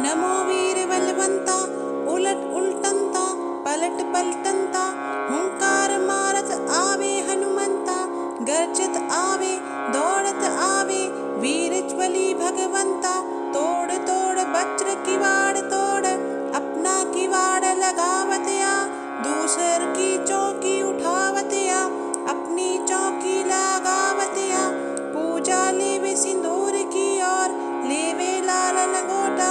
नमो वीर बलवंता, उलट उलटंता पलट पलटंता, हुंकार मारत आवे हनुमंता, गर्जत आवे दौड़त आवे, वीर ज्वली भगवंता, तोड़ तोड़ वज्र किवाड़ तोड़, अपना किवाड़ लगावतया, दूसर की चौकी उठावतया, अपनी चौकी लगावतया, पूजा लेवे सिंदूर की और लेवे लाल लंगोटा,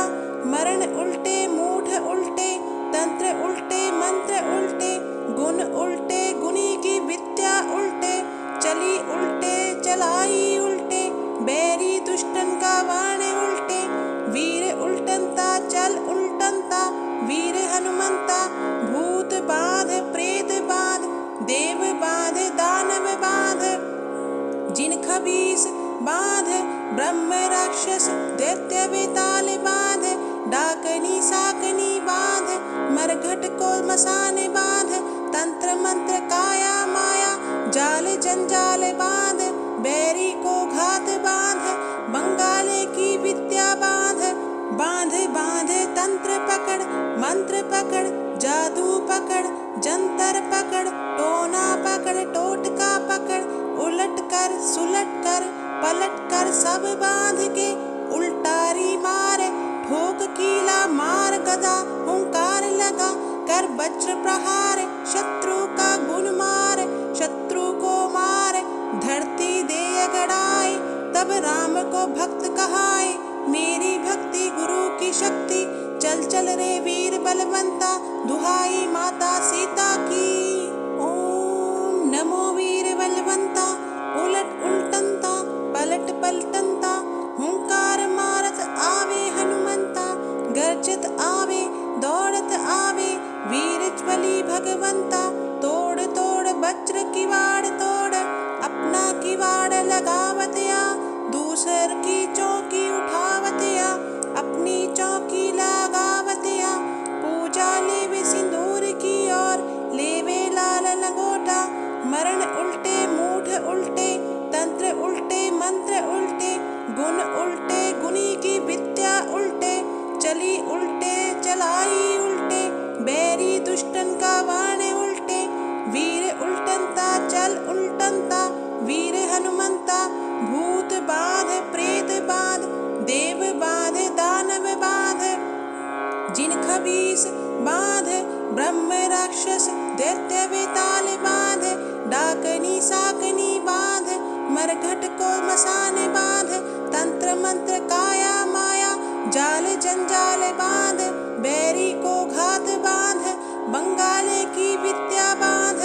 मरण उल्टे मूठ उल्टे, तंत्र उल्टे मंत्र उल्टे, गुण उल्टे गुणी की विद्या उल्टे, चली उल्टे चलाई उल्टे, बैरी दुष्टन का वाण उल्टे, वीर उल्टनता चल उल्टनता, वीर हनुमंता, भूत बाध प्रेत बाध, देव बाध दानव बाध, जिन खबीस बाध, ब्रह्म राक्षस दैत्य वेताल बाध, डाकनी साकनी बाध, मरघट को मसान बाध, तंत्र मंत्र काया माया, जाल जंजाल बाध, बैरी को घात बाध, बंगाले की विद्या बाध, बांध बांध तंत्र पकड़, मंत्र पकड़, जादू पकड़, जंतर पकड़, टोना पकड़, टोटका पकड़, उलट कर सुलट कर पलट कर सब बांध के, उल्टारी मार ठोक कीला मार गदा, हुंकार लगा कर वज्र प्रहार, शत्रु का गुण मार शत्रु को मार, धरती दे गड़ाए, तब राम को भक्त कहाए, मेरी भक्ति गुरु की शक्ति, चल चल रे वीर बलवंता, दुहाई माता सीता की। ओम नमो वीर बलवंता, उलट उलटंता पलट पलटंता, हुंकार मारत आवे हनुमंता, गर्जत आवे दौड़त आवे, वीर ज्वली भगवंता, तोड़ तोड़ वज्र किवाड़ तोड़, अपना किवाड़ लगावतया, दूसर की चौकी उठावतया, अपनी चौकी लगावतया, पूजा लेवे सिंदूर की और लेवे लाल लंगोटा, मरण उल्टे मूठ उल्टे, तंत्र उल्टे मंत्र उल्टे, गुण उल्टे गुणी की विद्या उल्टे, चली उल्टे चलाई उल्टे, बैरी दुष्टन का वाण उल्टे, वीर उल्टनता चल उल्टनता, वीर हनुमंता, भूत बाध प्रेत बाध, देव बाध दानव बाध, जिन खबीस बाध, ब्रह्म राक्षस दैत्य वेताल बाध, डाकनी साकनी बाध, मरघट को मसान बाध, तंत्र मंत्र काया माया, जाल जंजाल बाध, बैरी को घात बाध, बंगाले की विद्या बाध,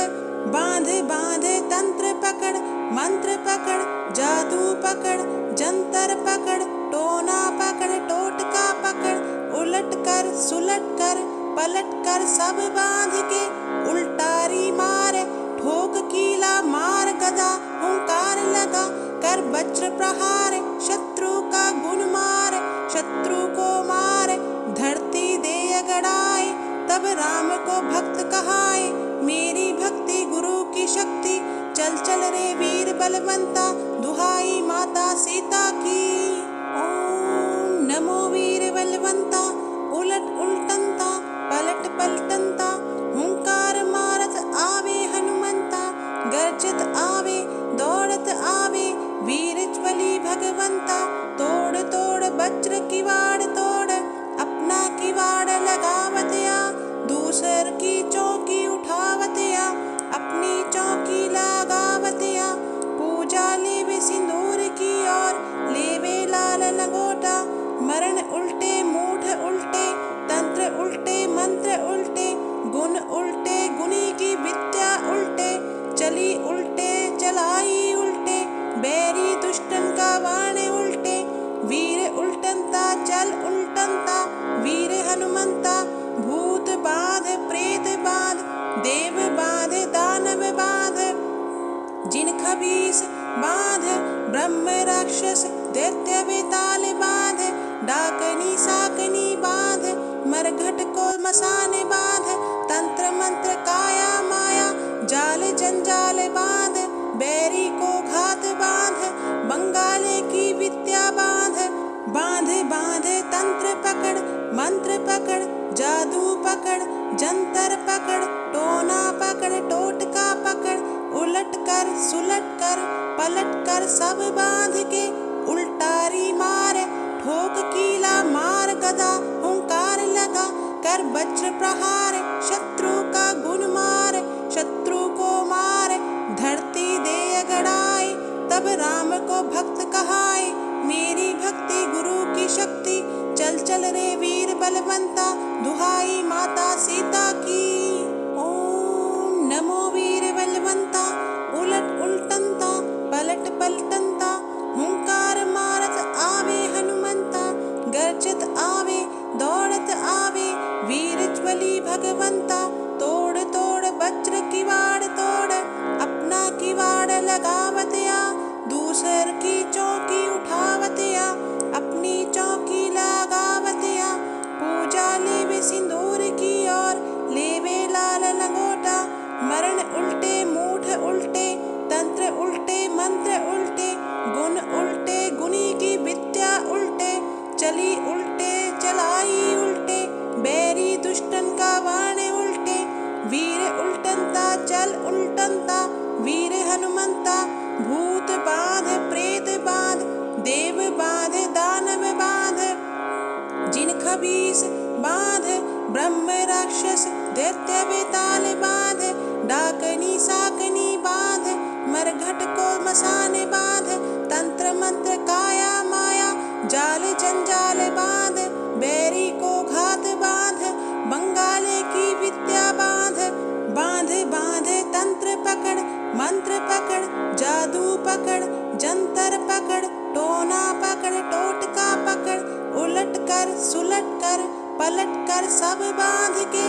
बांध बांध तंत्र पकड़, मंत्र पकड़, जादू पकड़, जंतर पकड़, टोना पकड़, टोटका पकड़, उलट कर सुलट कर पलट कर सब बांध के, उल्टारी मार ठोक कीला मार गदा, हुंकार लगा कर वज्र प्रहार, शत्रु का गुण मार शत्रु को मार, धरती दे गड़ाए, तब राम को भक्त कहाए, मेरी भक्ति गुरु की शक्ति, चल चल रे वीर बलवंता, दुहाई माता सीता की। ओम नमो वीर बलवंता, उलट उलटंता पलट पलटंता, हुंकार मारत आवे हनुमंता, गर्जत आवे दौड़त आवे, वीर ज्वली भगवंता, तोड़ तोड़ वज्र किवाड़ तोड़, अपना किवाड़ लगावतया, दूसर की चौकी उठावतया, अपनी चौकी लगावतया, पूजा लेवे सिंदूर की और लेवे लाल लंगोटा, मरण उल्टे मूठ उल्टे, तंत्र उल्टे मंत्र उल्टे, गुण उल्टे गुणी की विद्या उल्टे, चली उल्टे चलाई उल्टे, बैरी दुष्टन का वाण उल्टे, वीर उल्टनता चल उल्टनता, वीर हनुमंता, भूत बाध प्रेत बाध, देव बाध दानव बाध, जिन खबीस बाध, ब्रह्म राक्षस दैत्य वेताल बाध, डाकनी साकनी बाध, मरघट को मसान बाध, तंत्र मंत्र काया माया, जाल जंजाल बाध, बैरी को घात बाध, बंगाले की विद्या बाध, बांध बांध तंत्र पकड़, मंत्र पकड़ जादू पकड़ जंतर पकड़ टोना पकड़ टोटका पकड़ उलट कर सुलट कर पलट कर सब बांध के उल्टारी मार ठोक कीला मार गदा हुंकार लगा कर वज्र प्रहार शत्रु का गुण मार शत्रु को मार धरती दे गड़ाए तब राम को भक्त कहाए मेरी भक्ति गुरु की शक्ति चल चल रे वीर बलवंता दुहाई माता सीता की। ओम नमो वीर बलवंता उलट उल्टंता पलट पलटंता हुंकार मारत आवे हनुमंता गर्जत आवे दौड़त आवे वीर ज्वली भगवंता तोड़ तोड़ वज्र किवाड़ तोड़ अपना किवाड़ लगावतया दूसर की चौकी उठावतया अपनी चौकी लगावतया पूजा लेवे सिंदूर की और लेवे लाल लंगोटा मरण उल्टे मूठ उल्टे तंत्र उल्टे मंत्र उल्टे गुण उल्टे गुनी की विद्या उल्टे चली उल्टे चलाई उल्टे बैरी दुष्टन का वाण उल्टे वीर उल्टंता चल उल्टंता वीर हनुमंता भूत बांध प्रेत बांध देव बांध दानव बांध जिन खबीस बांध ब्रह्म राक्षस दैत्य बेताल बांध डाकनी साकनी बांध मरघट को मसाने बांध तंत्र मंत्र काया माया जाल जंजाल बांध बैरी को घात बांध बंगाले की विद्या बांध बांध बांध तंत्र पकड़ मंत्र पकड़ जादू पकड़ जंतर पकड़ टोना पकड़ टोटका पकड़ उलट कर सुलट कर पलट कर सब बांध के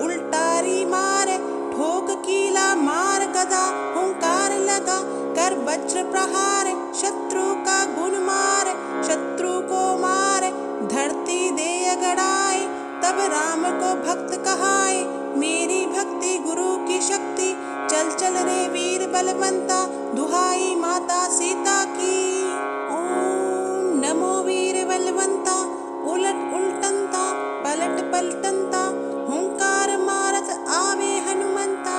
उल्टारी मार ठोक कीला मार गदा हुंकार लगा कर वज्र प्रहार शत्रु का गुण मार शत्रु को मार धरती दे गड़ाए तब राम को भक्त कहाए मेरी भक्ति गुरु की शक्ति चल चल रे वीर बलवंता दुहाई माता सीता की। ओम नमो वीर बलवंता उलट उल्टंता पलट पलटंता हुंकार मारत आवे हनुमंता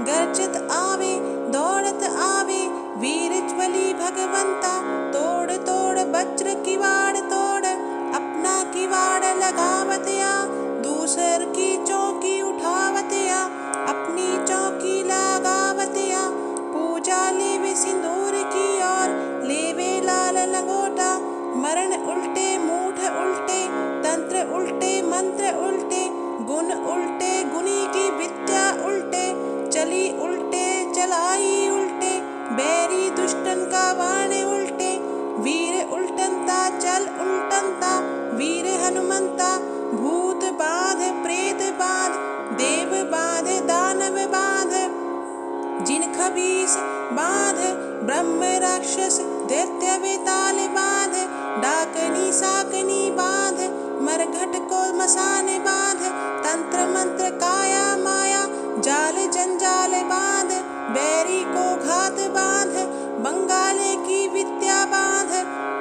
गर्जत आवे दौड़त आवे वीर ज्वली भगवंता तोड़ तोड़ वज्र किवाड़ तोड़ अपना किवाड़ लगावतया दूसर की चौकी उठावतया अपनी चौकी लगावतया पूजा लेवे सिंदूर की और लेवे लाल लंगोटा मरण उल्टे मूठ उल्टे तंत्र उल्टे मंत्र उल्टे गुण उल्टे गुनी की विद्या उल्टे चली उल्टे चलाई उल्टे बैरी दुष्टन का वाण उल्टे वीर उल्टंता चल उल्टंता वीर हनुमंता भूत बांध प्रेत बांध देव बांध दानव बांध जिन खबीस बांध ब्रह्म राक्षस दैत्य बेताल बांध डाकनी साकनी बांध मरघट को मसाने बांध तंत्र मंत्र काया माया जाल जंजाल बांध बैरी को घात बांध बंगाले की विद्या बांध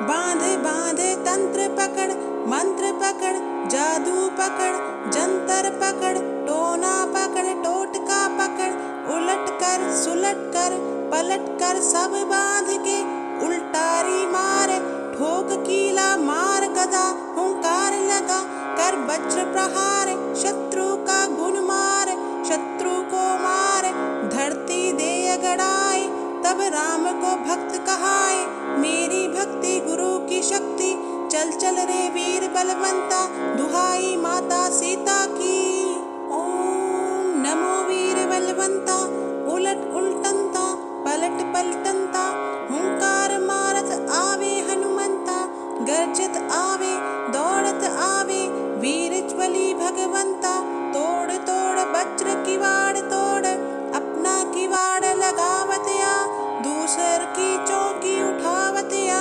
बांध बांध तंत्र पकड़ मंत्र पकड़ जादू पकड़ जंतर पकड़ टोना पकड़ टोटका पकड़ उलट कर सुलट कर पलट कर सब बांध के उल्टारी मार ठोक कीला मार गदा हुंकार लगा कर वज्र प्रहार शत्रु का गुण मार शत्रु को मार धरती दे गड़ाए तब राम को भक्त कहाए मेरी भक्ति गुरु की शक्ति चल चल रे वीर बलवंता दुहाई माता सीता की। ओम नमो वीर बलवंता उलट उल्टंता पलट पलटंता हुंकार मारत आवे हनुमंता गर्जत आवे दौड़त आवे वीर ज्वली भगवंता तोड़ तोड़ वज्र किवाड़ तोड़ अपना किवाड़ लगावतया दूसर की चौकी उठावतया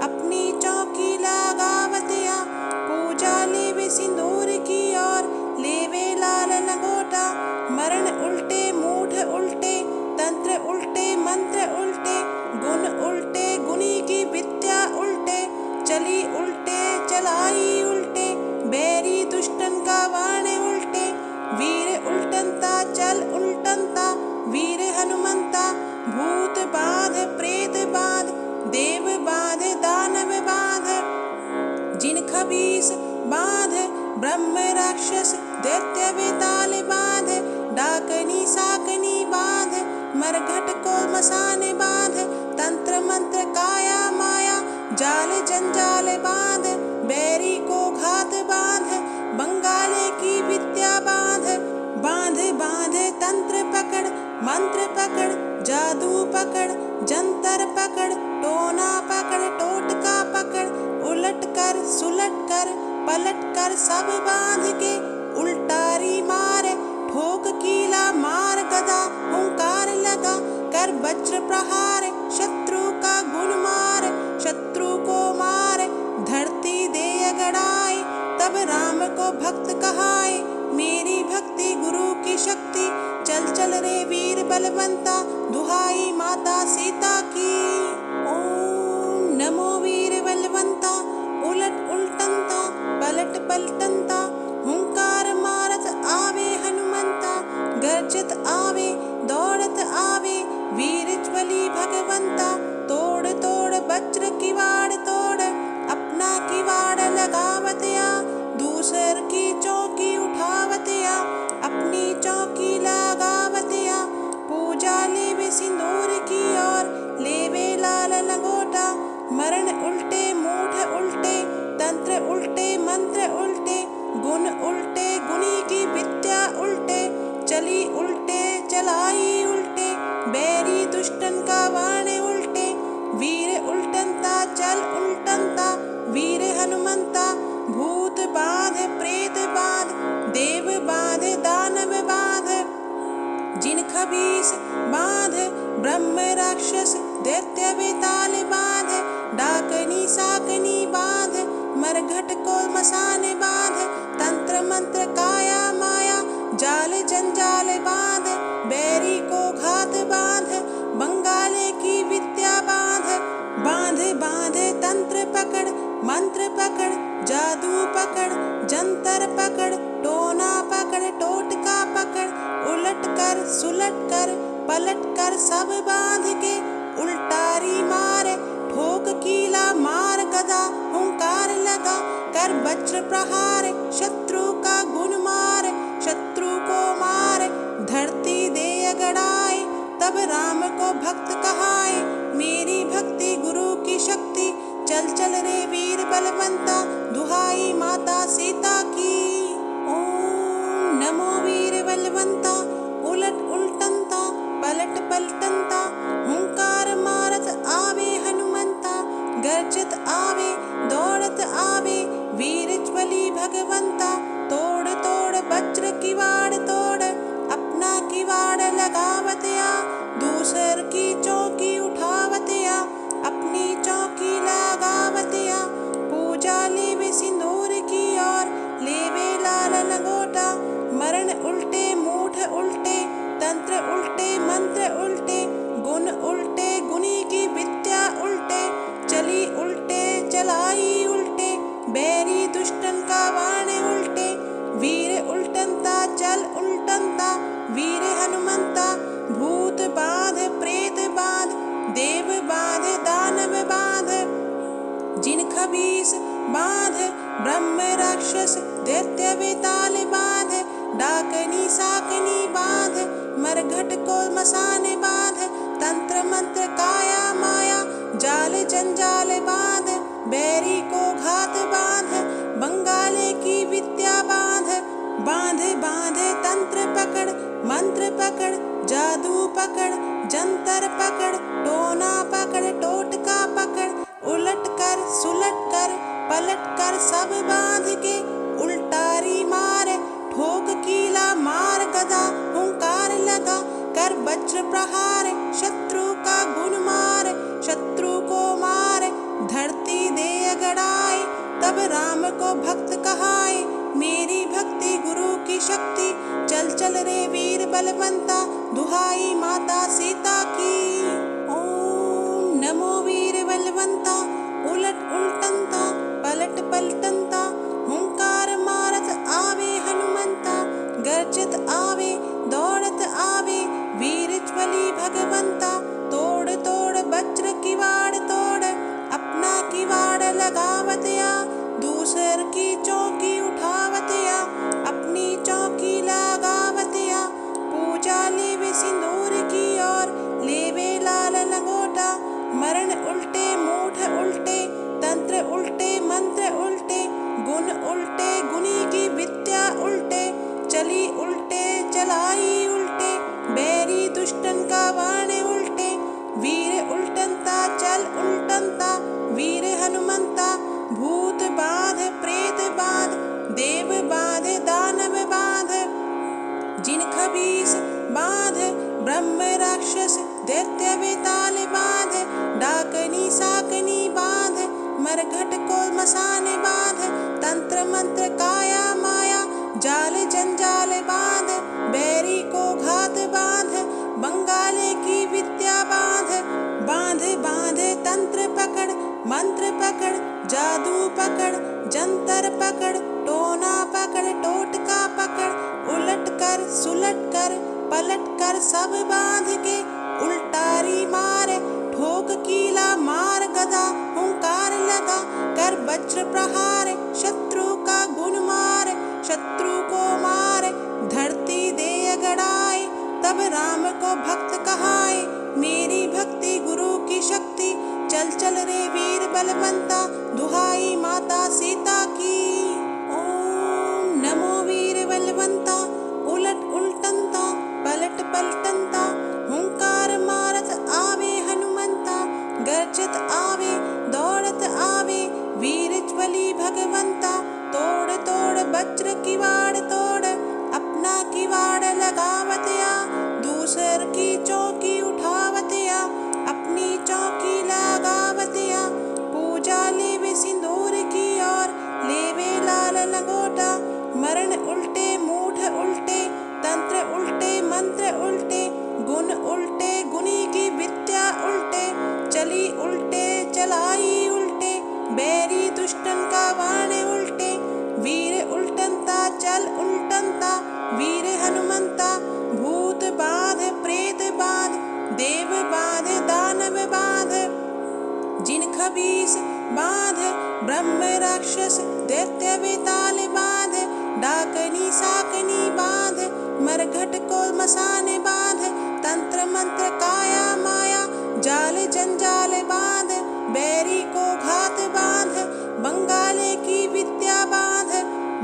अपनी चौकी लगावतया पूजा लेवे सिंदूर की और लेवे लाल लंगोटा मरण उल्टे मूठ उल्टे तंत्र उल्टे मंत्र उल्टे गुण उल्टे गुनी की विद्या उल्टे चली उल्टे चलाई उल्टे बैरी दुष्ट बाध प्रेत बाध देव बाध दानव बाध जिन खबीस बाध ब्रह्म राक्षस दैत्य बेताल बाध डाकनी साकनी बाध मरघट को मसान बाध तंत्र मंत्र काया माया जाल जंजाल बाध बैरी को घात बाध बंगाले की विद्या बाध बांध बांध तंत्र पकड़ मंत्र पकड़ जादू पकड़ जंतर पकड़ टोना पकड़ टोटका पकड़ उलट कर सुलट कर पलट कर सब बांध के उल्टारी मार ठोक कीला मार गदा हुंकार लगा कर वज्र प्रहार शत्रु का गुण मार शत्रु को मार धरती दे गड़ाए तब राम को भक्त कहाए मेरी भक्ति गुरु की शक्ति चल चल रे वीर बलवंता दुहाई माता सीता की ओम नमो वीर बलवंता उलट उल्टंता पलट पलटंता हुंकार मारत आवे हनुमंता गर्जत आवे दौड़त आवे वीर ज्वली भगवंता तोड़ तोड़ वज्र किवाड़ तोड़ अपना किवाड़ लगावतया दूसर की चौकी उठावतया अपनी चौकी लगावतया पूजा लेवे सिंदूर की और लेवे लाल लंगोटा मरण उल्टे मूठ उल्टे तंत्र उल्टे मंत्र उल्टे गुण उल्टे गुणी की विद्या उल्टे चली उल्टे चलाई उल्टे बैरी दुष्टन का वाणे उल्टे वीर उल्टंता चल उल्टंता वीर हनुमंता भूत बाध प्रेत बाध देव बाध दानव बाध जिन खबीस बाध ब्रह्म राक्षस दैत्य बेताल बाध डाकनी साकनी बाध मरघट को मसान बाध तंत्र मंत्र काया माया जाल जंजाल बाध बैरी को घात बाध बंगाले की विद्या बाध बांध बांध तंत्र पकड़ मंत्र पकड़ जादू पकड़ जंतर पकड़ टोना पकड़ टोटका पकड़ उलट कर सुलट कर पलट कर सब बांध के उल्टारी मार ठोक कीला मार गदा हुंकार लगा कर वज्र प्रहार शत्रु का गुण मार शत्रु को मार धरती दे गड़ाए तब राम को भक्त कहाए मेरी भक्ति गुरु की शक्ति चल चल रे वीर बलवंता दुहाई माता सीता की ओम नमो वीर बलवंता उलट उल्टंता पलट पलटंता हुंकार मारत आवे हनुमंता गर्जत आवे दौड़त आवे वीर ज्वली भगवंता तोड़ तोड़ वज्र किवाड़ तोड़ अपना किवाड़ लगावतया दूसर की चौकी उठावतया अपनी चौकी लगावतया पूजा लेवे सिंदूर की और लेवे लाल लंगोटा मरण उल्टे मूठ उल्टे तंत्र उल्टे मंत्र उल्टे गुण उल्टे गुणी की विद्या उल्टे चली उल्टे चलाई उल्टे बैरी दुष्टन का वाणे उल्टे वीर उल्टंता चल उल्टंता वीर हनुमंता भूत बाध प्रेत बाध देव बाध दानव बाध जिन खबीस बाध ब्रह्म राक्षस दैत्य बेताल बाध डाकनी साकनी बाध मरघट को मसान बाध तंत्र मंत्र काया माया जाल जंजाल बाध बैरी को घात बाध बंगाले की विद्या बाध बांध बांध तंत्र पकड़ मंत्र पकड़ जादू पकड़ जंतर पकड़ टोना पकड़ टोटका पकड़ उलट कर सुलट कर पलट कर सब बांध के उल्टारी मार ठोक कीला मार गदा हुंकार लगा कर वज्र प्रहार शत्रु का गुण मार शत्रु को मार धरती दे गड़ाए तब राम को भक्त कहाए मेरी भक्ति गुरु की शक्ति चल चल रे वीर बलवंता दुहाई माता सीता की ओम नमो वीर बलवंता उलट उल्टंता पलट पलटंता हुंकार मारत आवे हनुमंता गर्जत आवे दौड़त आवे वीर ज्वली भगवंता तोड़ ब्रह्म राक्षस दैत्य वेताल बांध, डाकनी साकनी बांध, मरघट को मसाने बांध, तंत्र मंत्र काया माया जाल जंजाल बांध, बैरी को घात बांध, बंगाले की विद्या बांध, बांध बांध तंत्र पकड़, मंत्र पकड़, जादू पकड़, जंतर पकड़, टोना पकड़, टोटका पकड़, उलट कर सुलट कर पलट कर सब बांध के उल्टारी मार, ठोक कीला मार गदा हुंकार लगा, कर वज्र प्रहार, शत्रु का गुण मार, शत्रु को मार, धरती दे अगड़ाए, तब राम को भक्त कहाए, मेरी भक्ति गुरु की शक्ति, चल चल रे वीर बलवंता, दुहाई माता सीता की। ओम नमो वीर बलवंता, उलट उल्टंता पलट पलटंता, हुंकार मारत आवे हनुमंता, गर्जत आवे दौड़त आवे, वीर ज्वली भगवंता, तोड़ तोड़ वज्र किवाड़ तोड़, अपना किवाड़ लगावतया, दूसर की चौकी उठावतया, अपनी चौकी लगावतया, पूजा लेवे सिंदूर की और लेवे लाल लंगोटा, मरण उल्टे मूठ उल्टे, तंत्र उल्टे मंत्र उल्टे, गुण उल्टे गुनी की विद्या उल्टे, चली उल्टे चलाई उल्टे, बैरी दुष्टन का वाण उल्टे, वीर उल्टनता चल उल्टनता, वीर हनुमंता, भूत बाध प्रेत बाध, देव बाध दानव बाध, जिन खबीस बाध, ब्रह्म राक्षस दैत्य वेताल बाध, डाकनी साकनी बाध, मरघट को मसाने बाध, तंत्र मंत्र काया माया जाल जंजाल बाध, बैरी को घात बांध, बंगाले की विद्या बांध,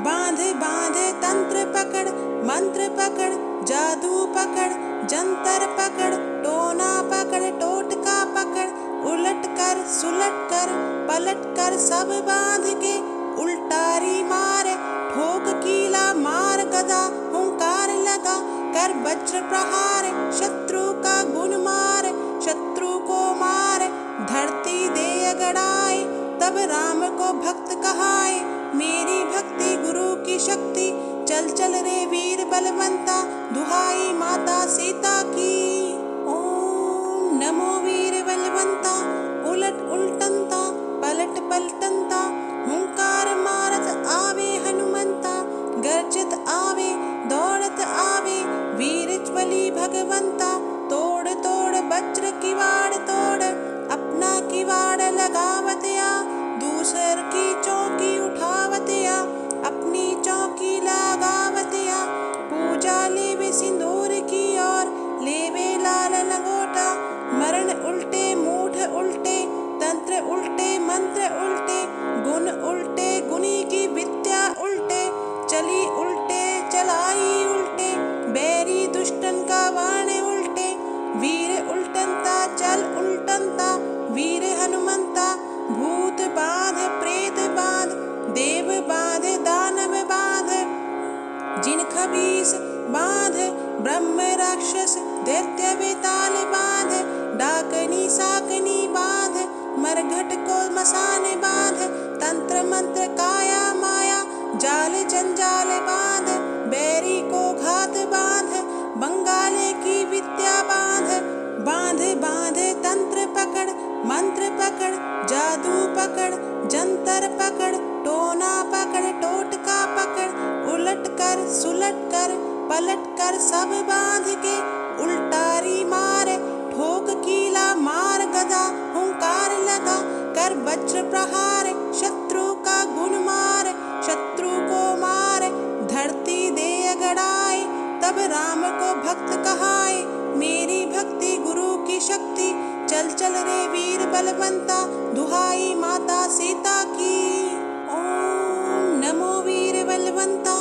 बांध बांध तंत्र पकड़, मंत्र पकड़, जादू पकड़, जंतर पकड़, टोना पकड़, टोटका पकड़, उलट कर सुलट कर पलट कर सब बांध के उल्टारी मार, ठोक कीला मार गदा हुंकार लगा, कर वज्र प्रहार, शत्रु का गुण मार, शत्रु को मार, धरती दे अगड़ाए, तब राम को भक्त कहाए, मेरी भक्ति गुरु की शक्ति, चल चल रे वीर बलवंता, दुहाई माता सीता की। ओम नमो वीर बलवंता, उलट उल्टंता पलट पलटंता, हुंकार मारत आवे हनुमंता, गर्जत आवे दौड़त आवे, वीर ज्वली भगवंता, तोड़ तोड़ वज्र किवाड़ तोड़, अपना किवाड़ लगावतया, दूसर की चौकी उठावतया, अपनी चौकी लगावतया, पूजा लेवे सिंदूर की और लेवे लाल लंगोटा, मरण उल्टे मूठ उल्टे, तंत्र उल्टे मंत्र उल्टे, गुण उल्टे गुनी की विद्या उल्टे, चली उल्टे चलाई उल्टे, बैरी दुष्टन का वाण उल्टे, वीर उल्टनता चल उल्टनता, वीर हनुमंता, भूत बाध प्रेत बाध, देव बाध दानव बाध, जिन खबीस बाध, ब्रह्म राक्षस दैत्य वेताल बाध, डाकनी साकनी बाध, मरघट को मसाने बाध, तंत्र मंत्र काया माया जाल जंजाल बांध, बैरी को घात बांध, बंगाले की विद्या बांध, बांध बांध तंत्र पकड़, मंत्र पकड़, जादू पकड़, जंतर पकड़, टोना पकड़, टोटका पकड़, उलट कर सुलट कर पलट कर सब बांध के उल्टारी मार, ठोक कीला मार गदा हुंकार लगा, कर वज्र प्रहार, शत्रु का गुण मार, शत्रु को मार, धरती दे अगड़ाए, तब राम को भक्त कहाए, मेरी भक्ति गुरु की शक्ति, चल चल रे वीर बलवंता, दुहाई माता सीता की। ओम नमो वीर बलवंता,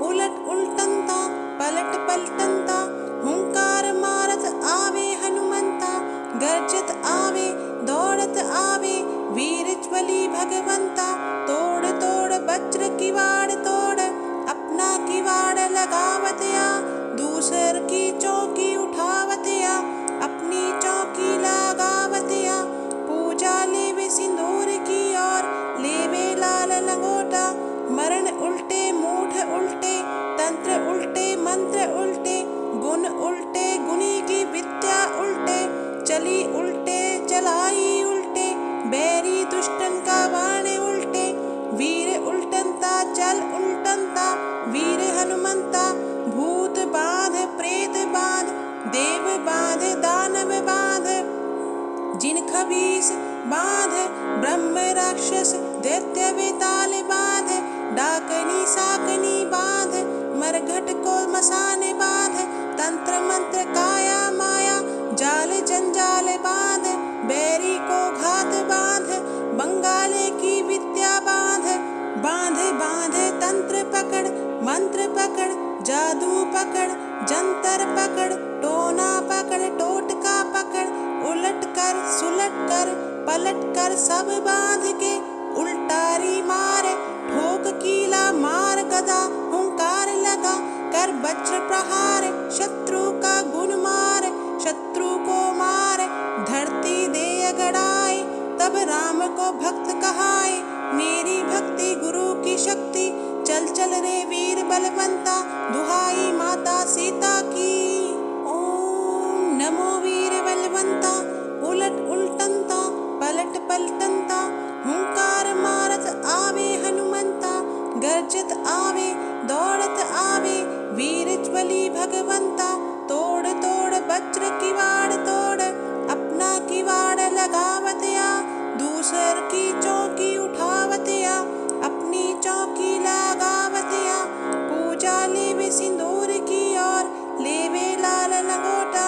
उलट उल्टंता पलट पलटंता, हुंकार मारत आवे हनुमंता, गर्जत आवे दौड़त आवे, वीर ज्वली भगवंता, तोड़ तोड़ वज्र किवाड़ तोड़, अपना किवाड़ लगावतया, दूसर की चौकी उठावतया, हनुमंता, भूत बाध प्रेत बाध, देव बाध दानव बाध, जिन खबीस बाध, ब्रह्म राक्षस दैत्य वेताल बाध, डाकनी साकनी बाध, मरघट को मसाने बाध, तंत्र मंत्र काया माया, जाल जंजाल बाध, बैरी को घात बाध, बंगाले की विद्या बाध, बांध बांध तंत्र पकड़, मंत्र पकड़, जादू पकड़, जंतर पकड़, टोना पकड़, टोटका पकड़, उलट कर सुलट कर पलट कर सब बांध के, उल्टारी मार ठोक कीला मार गदा, हुंकार लगा कर वज्र प्रहार, शत्रु का गुण मार, शत्रु को मार, धरती दे अगड़ाए, तब राम को भक्त कहाए, मेरी भक्ति गुरु की शक्ति, चल चल रे वीर बलवंता, दुहाई माता सीता की। ओम नमो वीर बलवंता, उलट उल्टंता पलट पलटंता, हुंकार मारत आवे हनुमंता, गर्जत आवे दौड़त आवे, वीर ज्वली भगवंता, तोड़ तोड़ वज्र किवाड़ तोड़, अपना किवाड़ लगावतया, दूसर की चौकी उठावतया, अपनी चौकी लगावतया, पूजा लेवे सिंदूर की और लेवे लाल लंगोटा,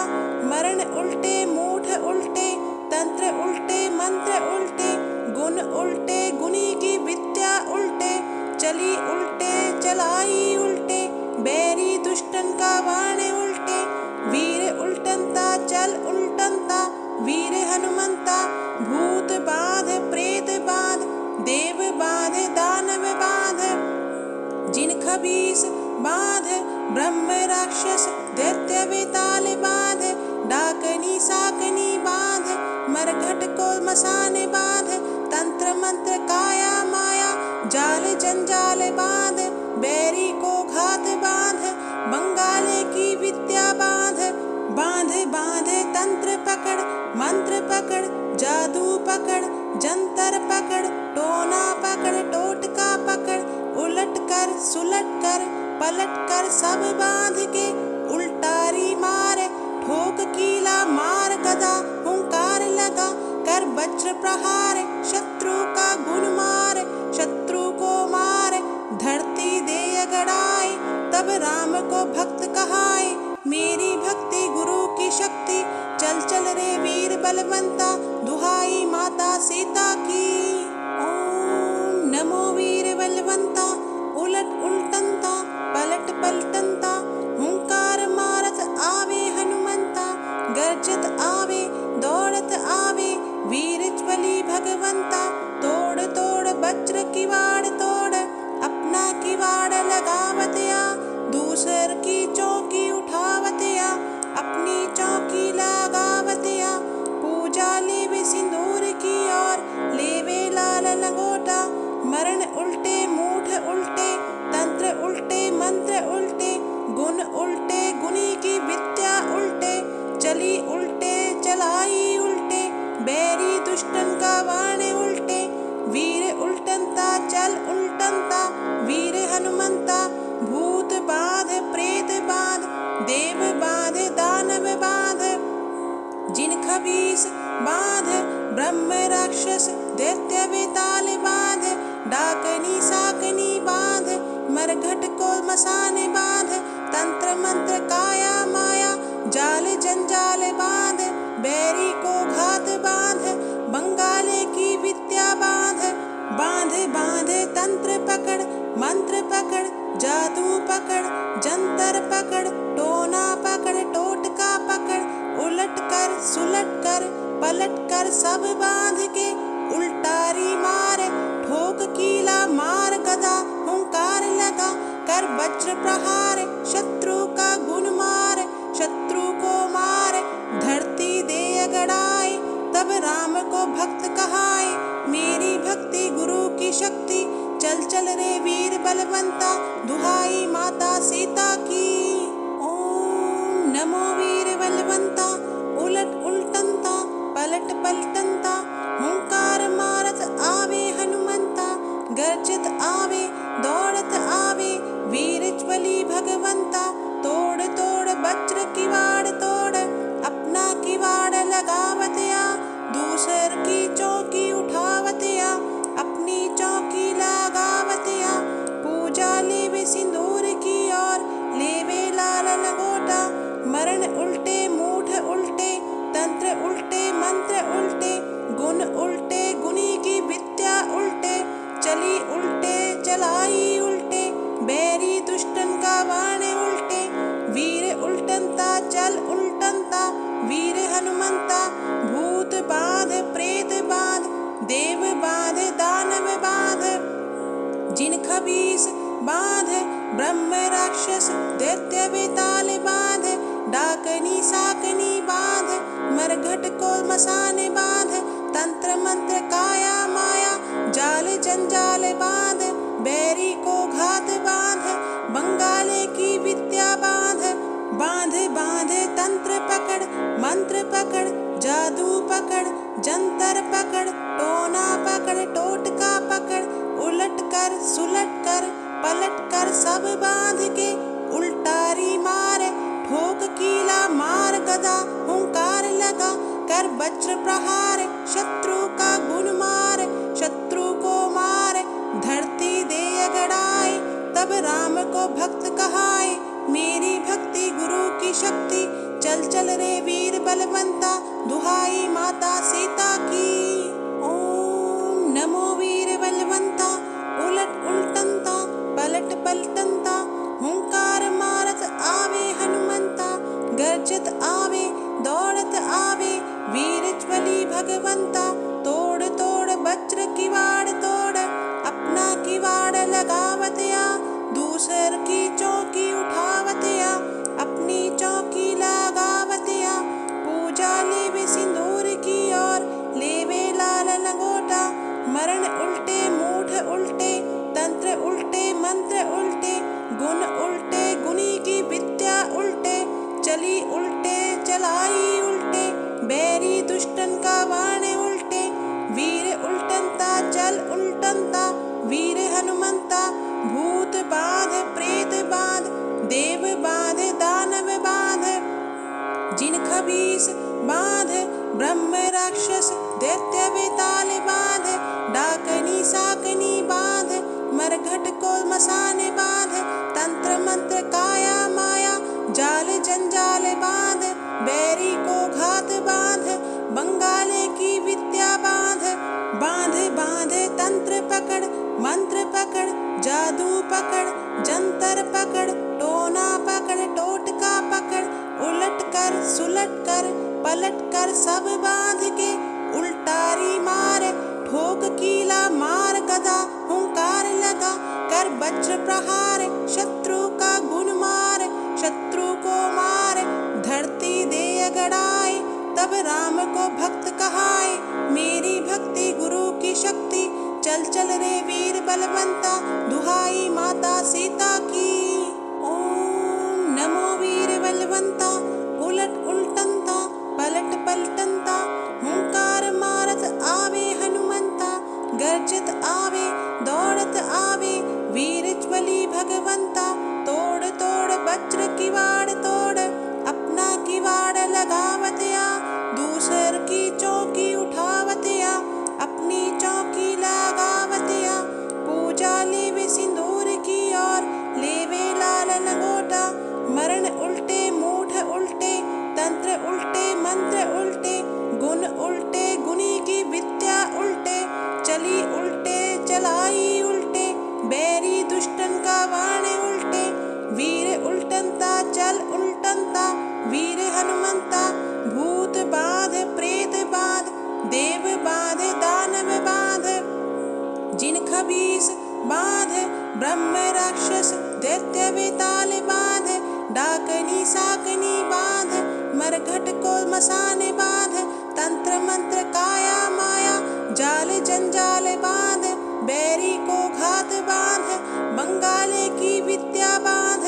मरण उल्टे मूठ उल्टे, तंत्र उल्टे मंत्र उल्टे, गुण उल्टे गुनी की विद्या उल्टे, चली उल्टे चलाई उल्टे, बैरी दुष्टन का वाण उल्टे, वीर उल्टंता चल उल्टंता, वीर हनुमंता, भूत बाध प्रेत बाध, देव बाध दानव बाध, जिन खबीस बाध, ब्रह्म राक्षस दैत्य वेताल बाध, डाकनी साकनी बाध, मरघट को मसाने बाध, तंत्र मंत्र काया माया, जाल जंजाल बाध, बैरी को घात बाध, बंगाले की विद्या बाध, बांध बांध तंत्र पकड़, मंत्र पकड़, जादू पकड़, जंतर पकड़, टोना पकड़, टोटका पकड़, उलट कर सुलट कर पलट कर सब बांध के, उल्टारी मार ठोक कीला मार गदा, हुंकार लगा कर वज्र प्रहार, शत्रु का गुण मार, शत्रु को मार, धरती दे अगड़ाए, तब राम को भक्त कहाए, मेरी भक्ति गुरु की शक्ति, चल चल रे वीर बलवंता, दुहाई माता सीता की। ओम नमो वीर बलवंता, उलट उल्टंता पलट पलटंता, हुंकार मारत आवे हनुमंता, गर्जत आवे दौड़त आवे, वीर ज्वली भगवंता, तोड़ तोड़ वज्र किवाड़ तोड़, अपना किवाड़ लगावतया, दूसर की चौकी उठावतया, अपनी चौकी लगावतया, पूजा लेवे सिंदूर की और लेवे लाल लंगोटा, मरण उल्टे मूठ उल्टे, तंत्र उल्टे मंत्र उल्टे, गुण उल्टे गुनी की विद्या उल्टे, चली उल्टे चलाई उल्टे, बैरी दुष्टन का वाण उल्टे, वीर उल्टंता चल उल्टंता, वीर हनुमंता, भूत बाध प्रेत बाध, देव बाध दानव बाध, जिन खबीस बाध, ब्रह्म राक्षस दैत्य वेताल बाध, डाकनी साकनी बाध, मरघट को मसाने बाध, तंत्र मंत्र काया माया, जाल जंजाल बाध, बैरी को घात बाध, बंगाले की विद्या बाध, बांध बांध तंत्र पकड़, मंत्र पकड़, जादू पकड़, जंतर पकड़, टोना पकड़, टोटका पकड़, उलट कर सुलट कर पलट कर सब बांध के, उल्टारी मार ठोक कीला मार गदा, हुंकार लगा कर वज्र प्रहार, शत्रु का गुण मार, शत्रु को मार, धरती दे अगड़ाए, तब राम को भक्त कहाए, मेरी भक्ति गुरु की शक्ति, चल चल रे वीर बलवंता, दुहाई माता सीता की। ओम नमो वीर बलवंता, उलट उल्टंता पलट पलटंता, हुंकार मारत आवे हनुमंता, गर गरजत आवे दौड़त आवे वीर ज्वली भगवंता। तोड़ तोड़ वज्र किवाड़ तोड़ अपना किवाड़ लगावतया। दूसर की चौकी उठावतया अपनी चौकी लगावतया। पूजा लेवे सिंदूर की और लेवे लाल लंगोटा। मरण उल्टे मूठ उल्टे तंत्र उल्टे मंत्र उल्टे गुण उल्टे गुनी की विद्या उल्टे। चली उल्टे चलाई उल्टे बैरी दुष्टन का बाण उल्टे। वीर उल्टनता चल उल्टनता वीर हनुमंता। भूत बाध प्रेत बाध देव बाध दानव बाध। जिन खबीस बाध ब्रह्म राक्षस दैत्य बेताल बाध। डाकनी साकनी बाध मरघट को मसान बाध। तंत्र मंत्र काया माया जाल जंजाल बाध। बैरी को घात बाध बंगाले की विद्या बाध। बांध बांध तंत्र पकड़ मंत्र पकड़ जादू पकड़ जंतर पकड़ टोना पकड़ टोटका पकड़। उलट कर सुलट कर पलट कर सब बांध के उल्टारी मार। ठोक कीला मार गदा हुंकार लगा कर वज्र प्रहार। शत्रु का गुण मार शत्रु को मार धरती दे अगड़ाए। तब राम को भक्त कहाए मेरी भक्ति गुरु की शक्ति। चल चल रे वीर बलवंता दुहाई माता सीता की। ओम नमो वीर बलवंता उलट उल्टनता पलट पलटनता। हुंकार मारत आवे हनुमंता। गरजत आवे दौड़त आवे वीर ज्वली भगवंता। तोड़ तोड़ वज्र किवाड़ तोड़ अपना किवाड़ लगावतया। दूसर की चौकी उठावतया अपनी चौकी लगावतया। पूजा लेवे सिंदूर की और लेवे लाल लंगोटा। मरण उल्टे मूठ उल्टे तंत्र उल्टे मंत्र उल्टे गुण उल्टे गुनी की विद्या उल्टे। चली उल्टे चलाई उल्टे बैरी दुष्टन का बाण उल्टे। वीर उल्टनता चल उल्टनता वीर हनुमंता। भूत बाध प्रेत बाध देव बाध दानव बाध। जिन खबीस बाध ब्रह्म राक्षस दैत्य बेताल बाध। डाकनी साकनी बाध मरघट को मसान बाध। तंत्र मंत्र काया माया जाल जंजाल बाध। बैरी को घात बाध बंगाले की विद्या बाध। बांध बांध तंत्र पकड़ मंत्र पकड़ जादू पकड़ जंतर पकड़ टोना पकड़ टोटका पकड़। उलट कर सुलट कर पलट कर सब बांध के उल्टारी मार। ठोक कीला मार गदा हुंकार लगा कर वज्र प्रहार। शत्रु का गुण मार शत्रु को मार धरती दे अगड़ाए। तब राम को भक्त कहाए मेरी भक्ति गुरु की शक्ति। चल चल रे वीर बलवंता दुहाई माता सीता की। ओम नमो वीर बलवंता उलट उल्टनता पलट पलटनता। हुंकार मारत आवे हनुमंता। गरजत आवे दौड़त आवे वीर ज्वली भगवंता। तोड़ तोड़ वज्र किवाड़ तोड़ अपना किवाड़ लगावतया। दूसर की चौकी उठावतया अपनी चौकी लगावतया। पूजा लेवे सिंदूर की और लेवे लाल लंगोटा। मरण उल्टे मूठ उल्टे तंत्र उल्टे मंत्र उल्टे गुण उल्टे गुनी की विद्या उल्टे। चली उल्टे चलाई उल्टे बैरी दुष्टन का बाण उल्टे। वीर उल्टनता चल उल्टनता वीर हनुमंता। भूत बाध प्रेत बाध देव बाध दानव बाध। जिन खबीस बाध ब्रह्म राक्षस दैत्य बेताल बाध। डाकनी साकनी बाध मरघट को मसान बाध। तंत्र मंत्र काया माया जाल जंजाल बाध। बैरी को घात बाध बंगाले की विद्या बाध।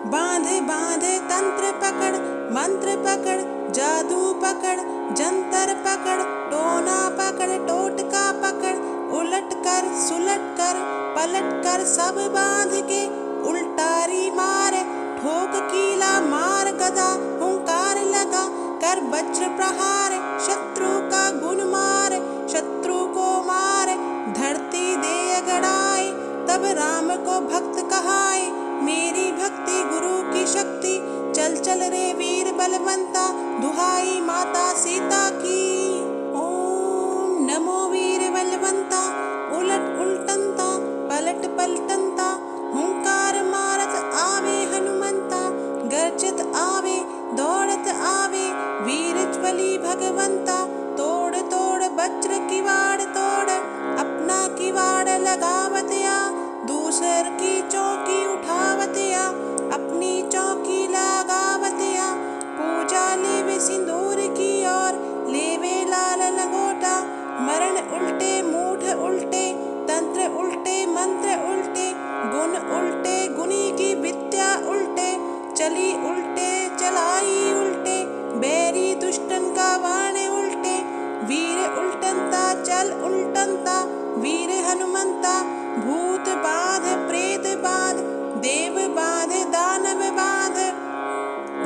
बांध बांध तंत्र पकड़ मंत्र पकड़ जादू पकड़ जंतर पकड़ टोना पकड़ टोटका पकड़। उलट कर सुलट कर पलट कर सब बांध के उल्टारी मार ठोक कीला मार गदा हुंकार लगा कर वज्र प्रहार शत्रु का गुण मार शत्रु को मार धरती दे गड़ाए तब राम को भक्त कहाए मेरी भक्ति गुरु की शक्ति चल चल रे वीर बलवंता दुहाई माता सीता की। ओम नमो वीर बलवंता उलट उल्टंता पलट पलटंता हुंकार मारत आवे हनुमंता गर्जत आवे दौड़त आवे वीर ज्वली भगवंता तोड़ तोड़ वज्र किवाड़ तोड़ अपना किवाड़ लगावतया दूसर की चौकी उठावतया अपनी चौकी लगावतया पूजा लेवे सिंदूर की और लेवे लाल लंगोटा मरण उल्टे मूठ उल्टे तंत्र उल्टे मंत्र उल्टे गुण उल्टे गुनी की विद्या उल्टे चली उल्टे चलाई उल्टे बैरी दुष्टन का वाणे उल्टे वीर उल्टनता चल उल्टनता वीर हनुमंता भूत बाध प्रेत बाध देव बाध दानव बाध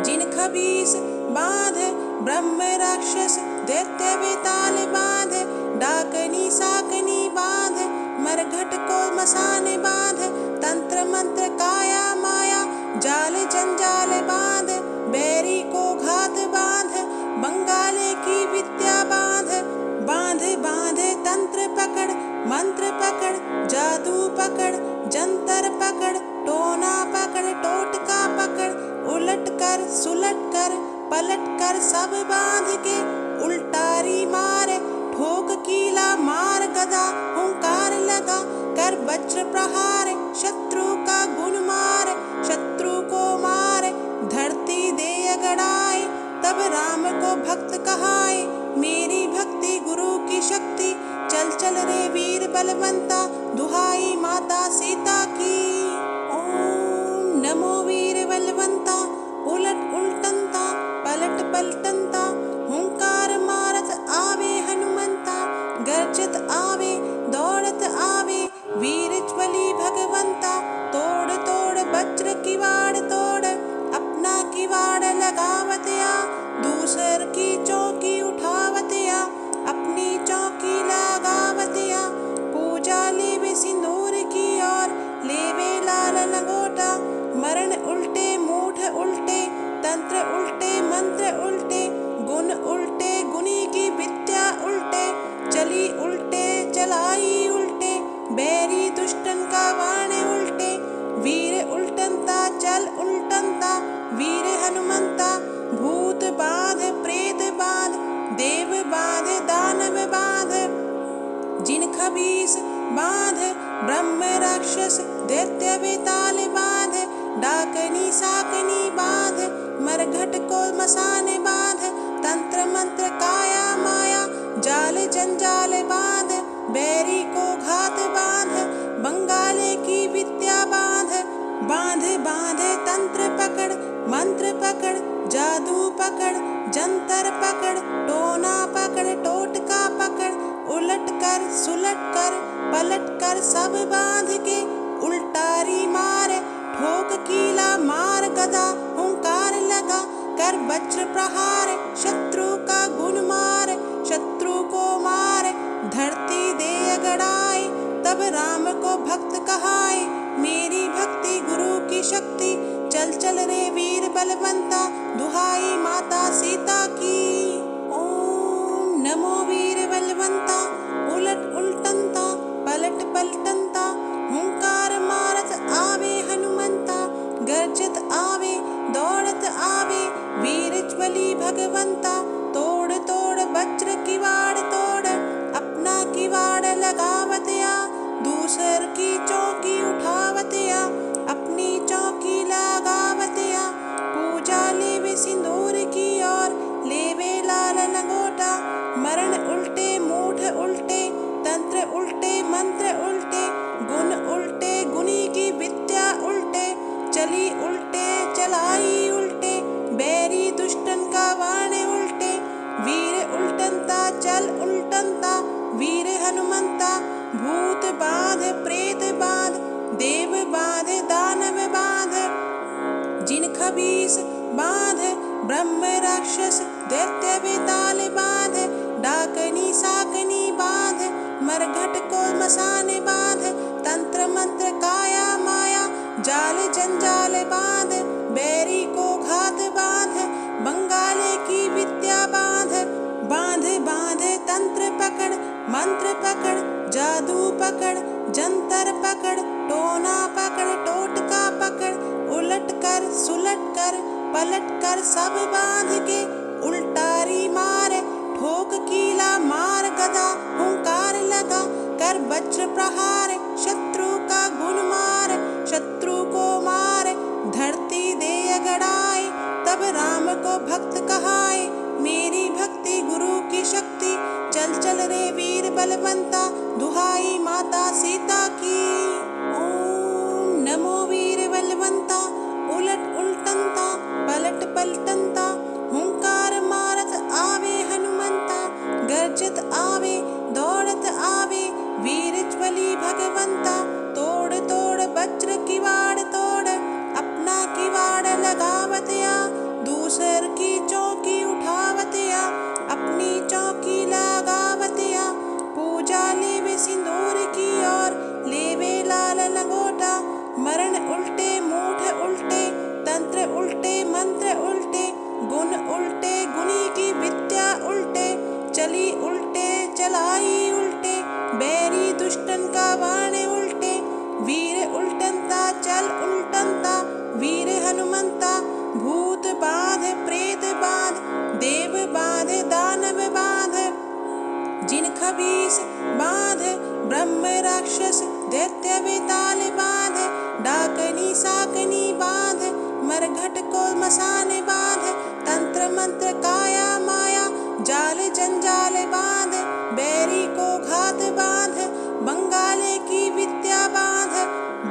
जिन खबीस बाध ब्रह्म राक्षस दैत्य बेताल बाध डाकनी साकनी बाध मरघट को मसाने बाध तंत्र मंत्र काया माया जाल जंजाल बाध बैरी को घात बाध बंगाले की विद्या बाध बांध बांध तंत्र पकड़ मंत्र पकड़ जादू पकड़ जंतर पकड़ टोना पकड़ टोटका पकड़ उलट कर सुलट कर पलट कर सब बांध के उल्टारी मार ठोक कीला मार गदा हुंकार लगा कर वज्र प्रहार शत्रु का गुण मार शत्रु को मार धरती दे गड़ाए तब राम को भक्त कहाए मेरी भक्ति गुरु की शक्ति चल चल रे वीर बलवंता दुहाई माता सीता की। ओम नमो वीर बलवंता उलट उल्टंता पलट पलटंता हुंकार मारत आवे हनुमंता गर्जत आवे दौड़त आवे वीर ज्वली भगवंता तोड़ तोड़ वज्र किवाड़ तोड़ अपना किवाड़ लगावतया दूसर की चौकी उठावतया अपनी चौकी लगावतया पूजा लेवे सिंदूर की और लेवे लाल लंगोटा मरण उल्टे मूठ उल्टे तंत्र उल्टे मंत्र उल्टे गुण उल्टे गुनी की विद्या उल्टे चली उल्टे चलाई उल्टे बैरी दुष्टन का वाणे उल्टे वीर उल्टनता चल उल्टनता वीर हनुमंता भूत बाध प्रेत बाध देव बाध दानव बाध जिन खबीस बाध ब्रह्म राक्षस दैत्य बेताल बाध डाकनी साकनी बाध मरघट को मसाने बाध तंत्र मंत्र काया माया जाल जंजाल बाध बैरी को घात बाध बंगाले की विद्या बाध बांध बांध तंत्र पकड़ मंत्र पकड़ जादू पकड़ जंतर पकड़ टोना पकड़ टोटका पकड़ उलट कर सुलट कर पलट कर सब बांध के उल्टारी मार ठोक कीला मार गदा हुंकार लगा कर वज्र प्रहार शत्रु का गुण मार शत्रु को मार धरती दे गड़ाए तब राम को भक्त कहाए मेरी भक्ति गुरु की शक्ति चल चल रे वीर बलवंता दुहाई माता सीता की। ओम नमो वीर बलवंता उलट उल्टंता पलट पलटंता हुंकार मारत आवे हनुमंता गर्जत आवे दौड़त आवे वीर ज्वली भगवंता तोड़ तोड़ वज्र किवाड़ तोड़ अपना किवाड़ लगावतया दूसर की चौकी उठावतया अपनी चौकी लगावतया पूजा लेवे सिंदूर की और लेवे लाल लंगोटा मरण उल्टे मूठ उल्टे तंत्र उल्टे मंत्र उल्टे गुण उल्टे गुनी की विद्या उल्टे चली उल्टे चलाई उल्टे बैरी दुष्टन का वाणे उल्टे वीर उल्टनता चल उल्टनता वीर हनुमंता भूत बाध प्रेत बाध देव बाध दानव बाध जिन खबीस बाध ब्रह्म राक्षस दैत्य बेताल बाध डाकनी साकनी बाध मरघट को मसाने बाध तंत्र मंत्र काया माया जाल जंजाल बाध बैरी को घात बाध बंगाले की विद्या बाध बांध बांध तंत्र पकड़ मंत्र पकड़ जादू पकड़ जंतर पकड़ टोना पकड़ टोटका पकड़ उलट कर सुलट कर पलट कर सब बांध के उल्टारी मार ठोक कीला मार गदा हुंकार लगा कर वज्र प्रहार शत्रु का गुण मार शत्रु को मार धरती दे अगड़ाए तब राम को भक्त कहाए मेरी भक्ति गुरु की शक्ति चल चल रे वीर बलवंता दुहाई माता सीता की ओम नमो वीर बलवंता उलट उल्टंता पलट पलटंता हुंकार मारत आवे हनुमंता गर्जत आवे दौड़त आवे वीर ज्वली भगवंता तोड़ तोड़ वज्र किवाड़ तोड़ अपना किवाड़ लगावतया दूसर की चौकी उठावतया अपनी चौकी लगावतया पूजा लेवे सिंदूर की और लेवे लाल लंगोटा मरण उल्टे मूठ उल्टे तंत्र उल्टे मंत्र उल्टे गुण उल्टे गुणी की विद्या उल्टे चली उल्टे चलाई उल्टे बैरी दुष्टन का वाणे उल्टे वीर उल्टंता चल उल्टंता वीर हनुमंता भूत बाध प्रेत बाध देव बाध दानव बाध जिन खबीस बाध ब्रह्म राक्षस दैत्य बेताल बाध डाकनी साकनी बाध मरघट को मसाने बाध तंत्र मंत्र काया माया जाल जंजाल बाध बैरी को घात बाध बंगाले की विद्या बाध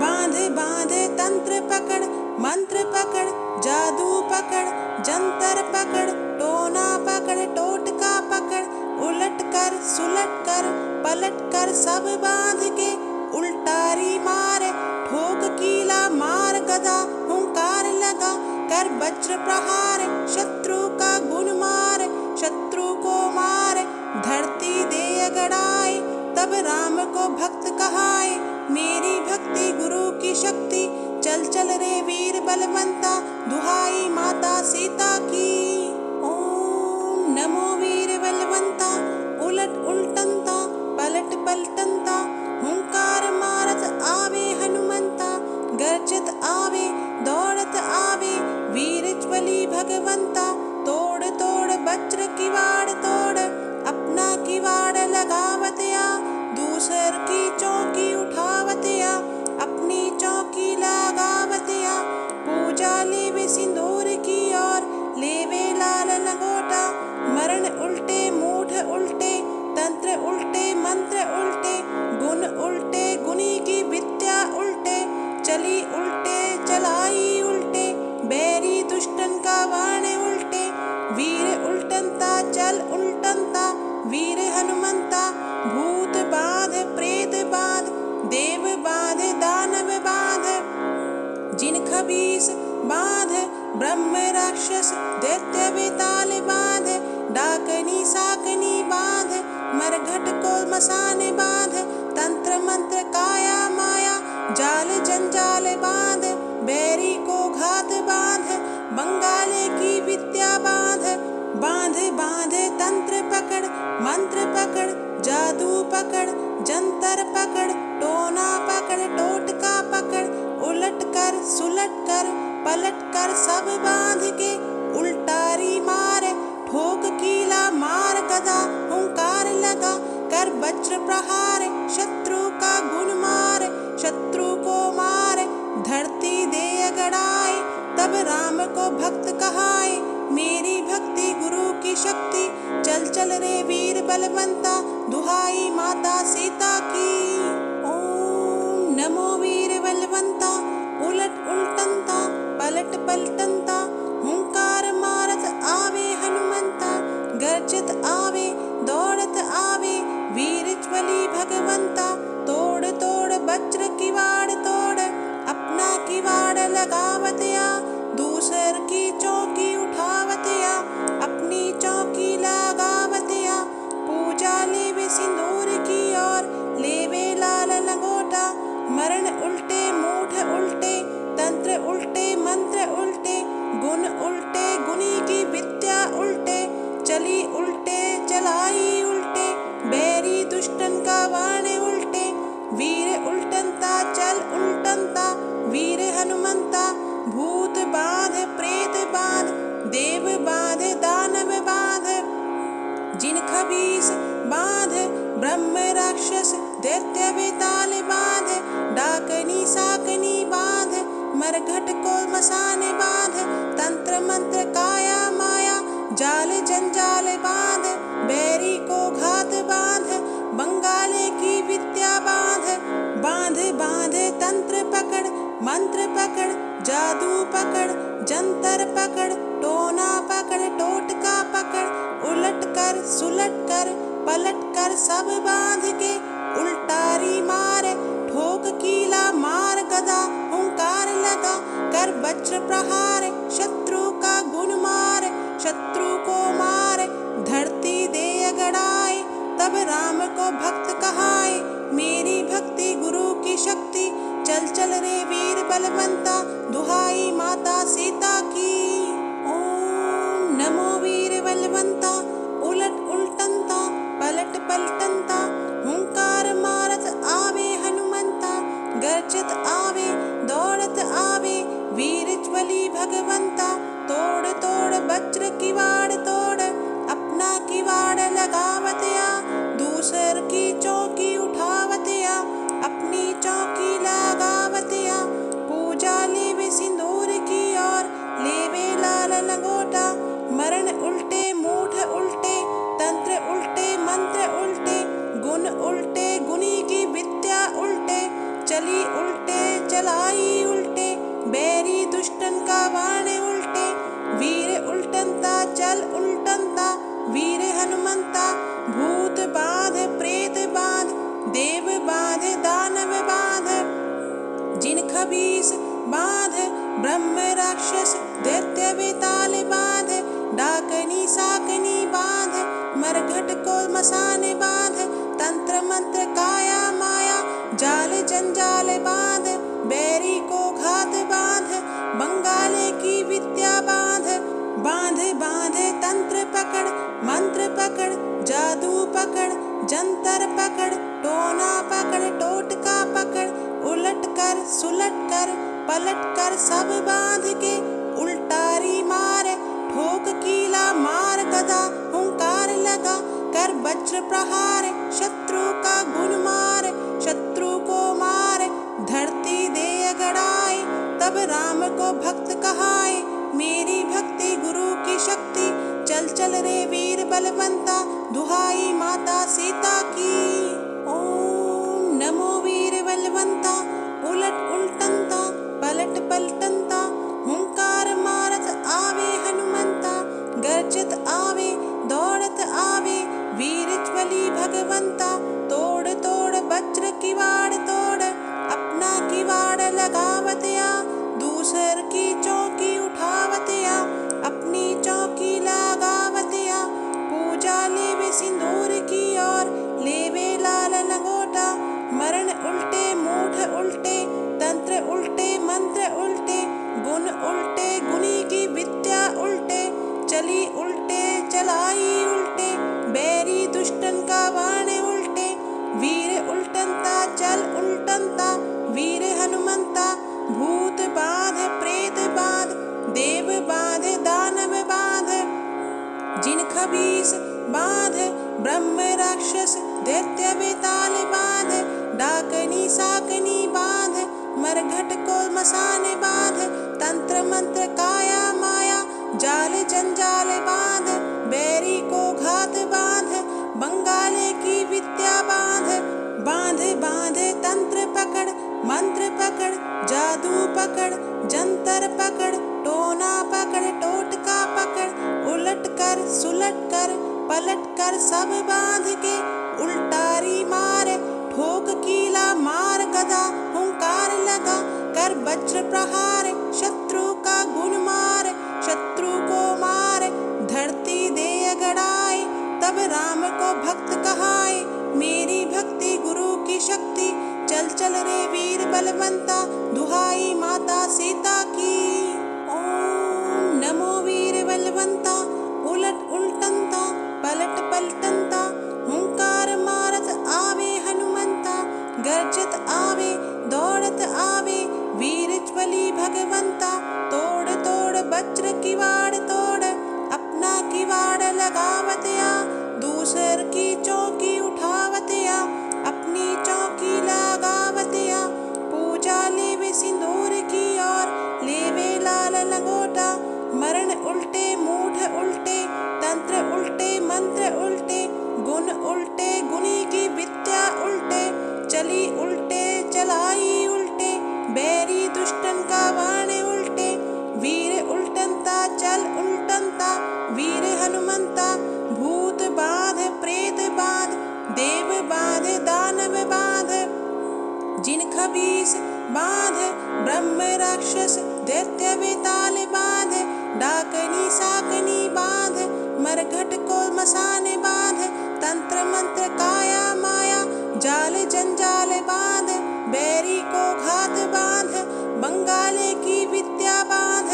बांध बांध तंत्र पकड़ मंत्र पकड़ जादू पकड़ जंतर पकड़ टोना पकड़ टोटका पकड़ उलट कर सुलट कर पलट कर सब बांध के उल्टारी मार ठोक कीला मार गदा हुंकार लगा कर वज्र प्रहार शत्रु का गुण मार शत्रु को मार धरती दे अगड़ाए तब राम को भक्त कहाए मेरी भक्ति गुरु की शक्ति चल चल रे वीर बलवंता दुहाई माता सीता की ओम नमो वीर बलवंता उलट उल्टंता पलट पलटंता हुंकार मारत आवे हनुमंता गर्जत आवे दौड़त आवे वीर ज्वली भगवंता तोड़ तोड़ वज्र किवाड़ तोड़ अपना किवाड़ लगावतया दूसर की चौकी उठावतया अपनी चौकी लगावतया पूजा लेवे सिंदूर की और लेवे लाल लंगोटा मरण उल्टे मूठ उल्टे तंत्र उल्टे मंत्र उल्टे गुण उल्टे गुणी की विद्या उल्टे चली उल्टे चलाई उल्टे बैरी दुष्टन का वाणे उल्टे वीर उल्टंता चल उल्टंता वीर हनुमंता भूत बाध प्रेत बाध देव बाध दानव बाध जिन खबीस बाध ब्रह्म राक्षस दैत्य बेताल बाध डाकनी साकनी बाध मरघट को मसाने बाध तंत्र मंत्र काया माया जाल जंजाल बाध बैरी को घात बाध बंगाले की विद्या बाध बांध बांध तंत्र पकड़ मंत्र पकड़ जादू पकड़ जंतर पकड़ टोना पकड़ टोटका पकड़ उलट कर सुलट कर पलट कर सब बांध के उल्टारी मार ठोक कीला मार गदा हुंकार लगा कर वज्र प्रहार शत्रु का गुण मार शत्रु को मार धरती दे अगड़ाए तब राम को भक्त कहाए मेरी भक्ति गुरु की शक्ति चल चल रे वीर बलवंता दुहाई माता सीता की ओम नमो वीर बलवंता उलट उल्टंता पलट पलटंता हुंकार मारत आवे हनुमंता गर्जत आवे दौड़त आवे वीर ज्वली भगवंता लगावतया, दूसर की चौकी उठावतया, अपनी चौकी लगावतया, पूजा लेवे सिंदूर की और लेवे लाल लंगोटा, मरण उल्टे मूठ उल्टे, तंत्र उल्टे मंत्र उल्टे, गुण उल्टे गुणी की विद्या उल्टे, चली उल्टे चलाई उल्टे, बैरी दुष्टन का वाणे उल्टे, वीर उल्टनता चल उल्टनता, वीर हनुमंता, भूत बाध प्रेत बाध, देव बाध दानव बाध, जिन खबीस बाध, ब्रह्म राक्षस दैत्य बेताल बाध, डाकनी साकनी बाध, मरघट को मसान बाध, तंत्र मंत्र काया माया, जाल जंजाल बाध, बैरी को घात बाध, बंगाले की विद्या बाध, बांध बांध तंत्र पकड़, मंत्र पकड़, जादू पकड़, जंतर पकड़, टोना पकड़, टोटका पकड़, उलट कर सुलट कर पलट कर सब बांध के, उल्टारी मार ठोक कीला मार गदा, हुंकार लगा कर वज्र प्रहार, शत्रु का गुण मार, शत्रु को मार, धरती दे अगड़ाए, तब राम को भक्त कहाए, मेरी भक्ति गुरु की शक्ति, चल चल रे वीर बलवंता, दुहाई माता सीता की। ओम नमो वीर बलवंता, उलट उल्टनता पलट पलटनता, हुंकार मारत आवे हनुमंता, गर्जत आवे दौड़त आवे, वीर ज्वली भगवंता, तोड़ तोड़ वज्र किवाड़ तोड़, अपना किवाड़ लगावतया, दूसर की चौकी उठावतया, अपनी चौकी लगावतया, पूजा लेवे सिंदूर की और लेवे लाल लंगोटा, मरण उल्टे मूठ उल्टे, तंत्र उल्टे मंत्र उल्टे, गुण उल्टे गुणी की विद्या उल्टे, चली उल्टे चलाई उल्टे, बैरी दुष्टन का वाणे उल्टे, वीर उल्टनता चल उल्टनता, वीर हनुमंता, भूत बाध प्रेत बाध, देव बाध दानव बाध, जिन खबीस बाध, ब्रह्म राक्षस दैत्य बेताल बाध, डाकनी साकनी बाध, मरघट को मसान बाध, तंत्र मंत्र काया माया, जाल जंजाल बाध, बैरी को घात बाध, बंगाले की विद्या बाध, बांध बांध तंत्र पकड़, मंत्र पकड़, जादू पकड़, जंतर पकड़, टोना पकड़, टोटका पकड़, उलट कर सुलट कर पलट कर सब बांध के, उल्टारी मार ठोक कीला मार गदा, हुंकार लगा कर वज्र प्रहार, शत्रु का गुण मार, शत्रु को मार, धरती दे अगड़ाए, तब राम को भक्त कहाए, मेरी भक्ति गुरु की शक्ति, चल चल रे वीर बलवंता, दुहाई माता सीता की। ओम नमो वीर बलवंता, उलट उल्टनता पलट पलटनता, हुंकार मारत आवे हनुमंता, गर्जत आवे दौड़त आवे, वीर ज्वली भगवंता, तोड़ तोड़ वज्र किवाड़ तोड़, अपना किवाड़ लगावतया, दूसर की चौकी उठावतया, अपनी चौकी लगावतया, पूजा लेवे सिंदूर की और लेवे लाल लंगोटा, मरण उल्टे मूठ उल्टे, तंत्र उल्टे मंत्र उल्टे, गुण उल्टे गुणी की विद्या उल्टे, चली उल्टे चलाई उल्टे, बैरी दुष्टन का वाणे उल्टे, वीर उल्टनता चल उल्टनता, वीर हनुमंता, भूत बाध प्रेत बाध, देव बाध दानव बाध, जिन खबीस बाध, ब्रह्म राक्षस दैत्य बेताल बाध, डाकनी साकनी बाध, मरघट को मसान बाध, तंत्र मंत्र काया माया, जाल जंजाल बाध, बैरी को घात बाध, बंगाले की विद्या बाध, बांध बांध तंत्र पकड़, मंत्र पकड़, जादू पकड़, जंतर पकड़, टोना पकड़, टोटका पकड़, उलट कर सुलट कर पलट कर सब बांध के, उल्टारी मार ठोक कीला मार गदा, हुंकार लगा कर वज्र प्रहार, भगवंता, तोड़ तोड़ वज्र किवाड़ तोड़, अपना किवाड़ लगावतिया, दूसर की चौकी उठावतिया, अपनी चौकी लगावतिया, पूजा लेवे सिंदूर की और लेवे लाल लंगोटा, मरण उल्टे मूठ उल्टे, तंत्र उल्टे मंत्र उल्टे, गुण उल्टे गुणी की विद्या उल्टे, चली उल्टे चलाई उल्टे, बैरी दुष्टन का वाण उल्टे, वीर उल्टनता चल उल्टनता, वीर हनुमंता, भूत बाध प्रेत बाध, देव बाध दानव बाध, जिन खबीस बाध, ब्रह्म राक्षस दैत्य बेताल बाध, डाकनी साकनी बाध, मरघट को मसाने बाध, तंत्र मंत्र काया माया, जाल जंजाल बाध, बैरी को घात बाध, बंगाले की विद्या बाध,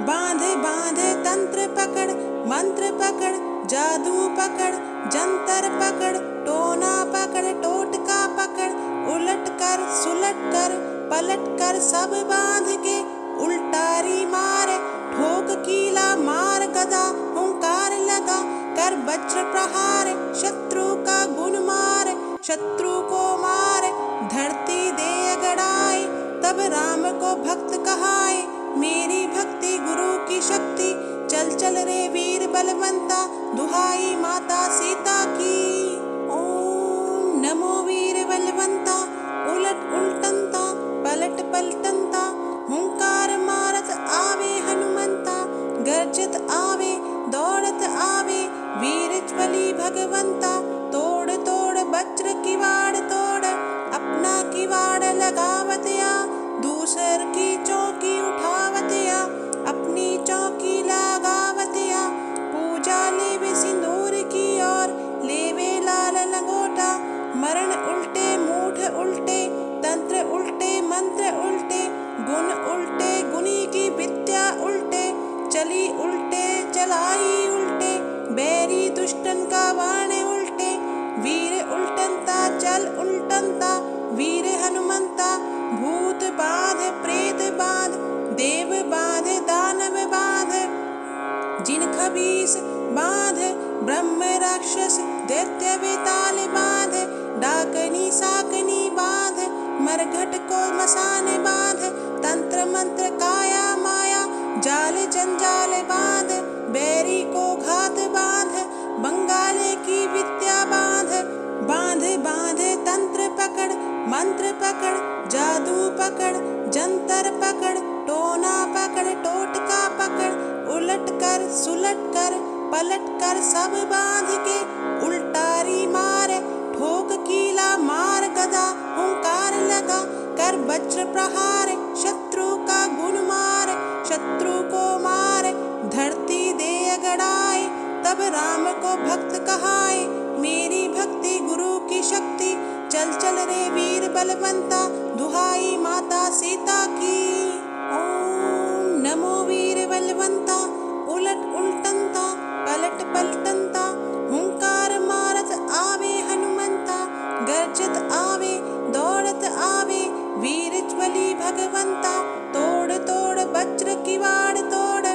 बांध बांध तंत्र पकड़, मंत्र पकड़, जादू पकड़, जंतर पकड़, टोना पकड़, टोटका पकड़, उलट कर सुलट कर पलट कर सब बांध के, उल्टारी मार ठोक कीला मार गदा, हुंकार लगा कर वज्र प्रहार, शत्रु का गुण मार, शत्रु को मार, धरती दे गड़ाए, तब राम को भक्त कहाए, मेरी भक्ति गुरु की शक्ति, चल चल रे वीर बलवंता, दुहाई माता सीता की। ओम नमो वीर बलवंता, उलट उल्टनता पलट पलटनता, हुंकार मारत आवे हनुमंता, गर्जत आवे दौड़त आवे, वीर ज्वली भगवंता, तोड़ तोड़ वज्र किवाड़ तोड़, अपना किवाड़ लगावतिया, दूसर की चौकी उठावतिया, अपनी चौकी लगावतिया, पूजा लेवे सिंदूर की और लेवे लाल लंगोटा, मरण उल्टे मूठ उल्टे, तंत्र उल्टे मंत्र उल्टे, गुण उल्टे गुणी की विद्या उल्टे, चली उल्टे चलाई उल्टे, बैरी दुष्टन का वाण उल्टे, वीर उल्टनता चल उल्टनता, वीर हनुमंता, भूत बाध प्रेत बाध, देव बाध दानव बाध, जिन खबीस बाध, ब्रह्म राक्षस दैत्य बेताल बाध, डाकनी साकनी बाध, मरघट को मसाने बाध, तंत्र मंत्र काया माया, जाल जंजाल बाध, बैरी को घात बाध, बंगाले की विद्या बाध, बांध बांध तंत्र पकड़, मंत्र पकड़, जादू पकड़, जंतर पकड़, टोना पकड़, टोटका पकड़, उलट कर सुलट कर पलट कर सब बांध के, उल्टारी मार ठोक कीला मार गदा, हुंकार लगा कर वज्र प्रहार, शत्रु का गुण मार, शत्रु को मार, धरती दे गड़ाए, तब राम को भक्त कहाए, मेरी भक्ति गुरु की शक्ति, चल चल रे वीर बलवंता, दुहाई माता सीता की। ओम नमो वीर बलवंता, उलट उल्टनता पलट पलटनता, हुंकार मारत आवे हनुमंता, गर्जत आवे दौड़त आवे, वीर ज्वली भगवंता, तोड़ तोड़ वज्र किवाड़ तोड़,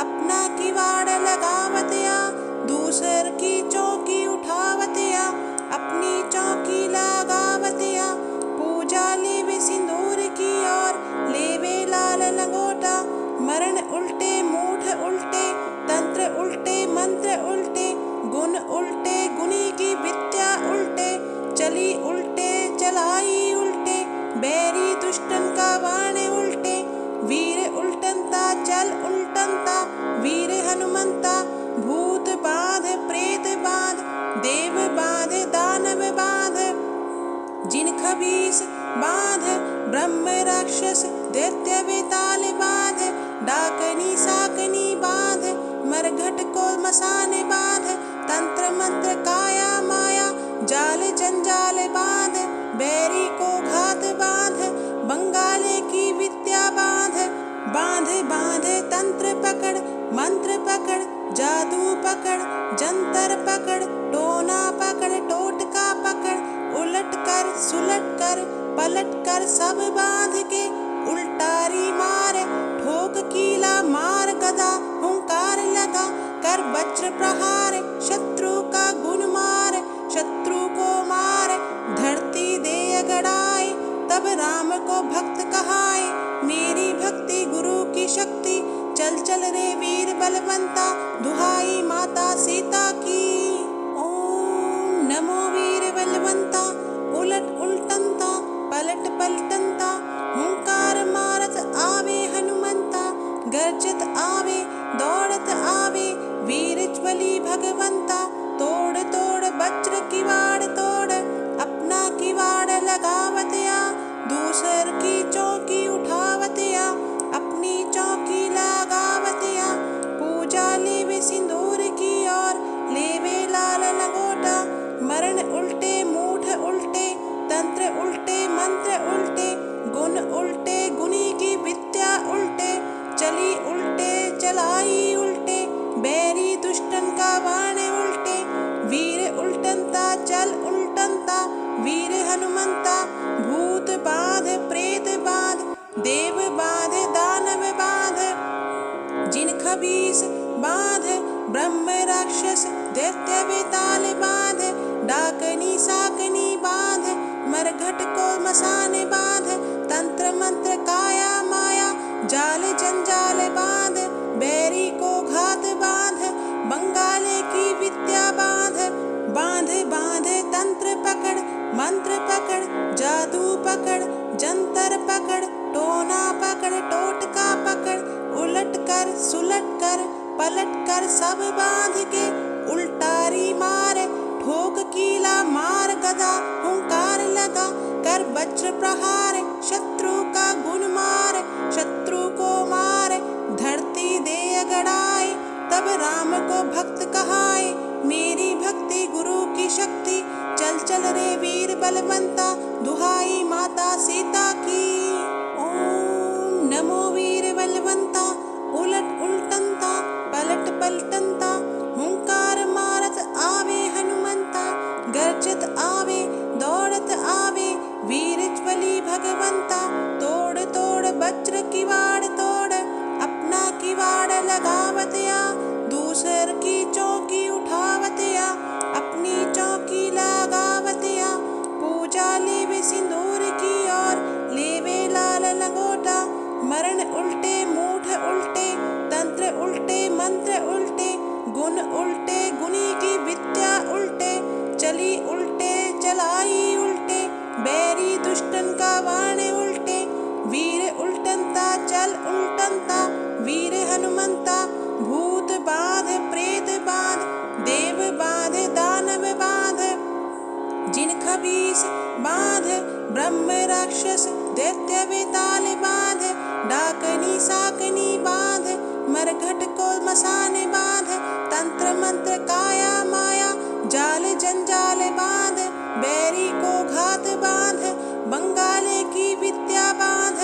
अपना किवाड़ लगावतिया, दूसर की चौकी उठावतिया, अपनी चौकी लगावतिया, पूजा लेवे सिंदूर की और लेवे लाल लंगोटा, मरण उल्टे मूठ उल्टे, तंत्र उल्टे मंत्र उल्टे, गुण उल्टे गुणी की विद्या उल्टे, चली उल्टे चलाई उल्टे, बैरी दुष्टन का वाण उल्टे, वीर उल्टनता चल उल्टनता, वीर हनुमंता, भूत बाध प्रेत बाध, देव बाध दानव बाध, जिन खबीस बाध, ब्रह्म राक्षस दैत्य बेताल बाध, डाकनी साकनी बाध, मरघट को मसाने बाध, तंत्र मंत्र काया माया, जाल जंजाल बाध, बैरी को घात बाध, बंगाले की विद्या बाध, बांध बांध तंत्र पकड़, मंत्र पकड़, जादू पकड़, जंतर पकड़, टोना पकड़, टोटका पकड़, उलट कर सुलट कर पलट कर सब बांध के, उल्टारी मार वज्र प्रहार शत्रु का गुण मार, शत्रु को मार धरती दे गड़ाए, तब राम को भक्त कहाए। मेरी भक्ति गुरु की शक्ति, चल चल रे वीर बलवंता, दुहाई माता सीता की। ओम नमो वीर बलवंता, उलट उल्टंता पलट पलटंता, हुंकार मारत आवे हनुमंता, गर्जत आवे दौड़त आवे, वीर ज्वली भगवंता। तोड़ तोड़ वज्र किवाड़ तोड़, अपना किवाड़ लगावतिया, दूसर की चौकी उठावतिया, अपनी चौकी लगावतिया। पूजा लेवे सिंदूर की और लेवे लाल लंगोटा, मरण उल्टे मूठ उल्टे, तंत्र उल्टे मंत्र उल्टे, गुण उल्टे गुनी की विद्या उल्टे, चली उल्टे चलाई उल्टे, बैरी दुष्टन का बाण उल्टे। वीर उल्टंता चल उल्टंता, वीर हनुमंता, भूत बाध प्रेत बाध, देव बाध दानव बाध, जिन खबीस बाध, ब्रह्म राक्षस दैत्य बेताल बाध, डाकनी साकनी बाध, मरघट को मसान बाध, तंत्र मंत्र काया माया, जाल जंजाल बाध, बैरी को घात बाध, बंगाले की विद्या बाध। बांध बांध तंत्र पकड़, मंत्र पकड़, जादू पकड़, जंतर पकड़, टोना पकड़, टोटका पकड़, उलट कर सुलट कर पलट कर सब बांध के, उल्टारी मार ठोक कीला मार गदा, हुंकार लगा कर वज्र प्रहार, शत्रु का गुण मार, शत्रु को मार धरती दे गड़ाए, तब राम को भक्त कहाए। मेरी भक्ति गुरु की शक्ति, चल चल रे वीर बलवंता, दुहाई माता सीता की। ओम नमो वीर बलवंता, उलट उल्टंता पलट पलटंता, हुंकार मारत आवे हनुमंता, गर्जत आवे दौड़त आवे, वीर ज्वली भगवंता। तोड़ तोड़ वज्र किवाड़ तोड़, अपना किवाड़ लगावतिया, दूसर की चौकी उठावतिया, अपनी चौकी लगावतिया। पूजा लेवे सिंदूर की और लेवे लाल लंगोटा, मरण उल्टे मूठ उल्टे, तंत्र उल्टे मंत्र उल्टे, गुण उल्टे गुनी की विद्या उल्टे, चली उल्टे चलाई उल्टे, बैरी दुष्टन का बाण उल्टे। वीर उल्टंता चल उल्टंता, वीर हनुमंता, भूत बाध प्रेत बाध, देव बाध दानव बाध, जिन खबीस बाध, ब्रह्म राक्षस दैत्य बेताल बाध, डाकनी साकनी बाध, मरघट को मसान बाध, तंत्र मंत्र काया माया, जाल जंजाल बाध, बैरी को घात बाध, बंगाले की विद्या बाध।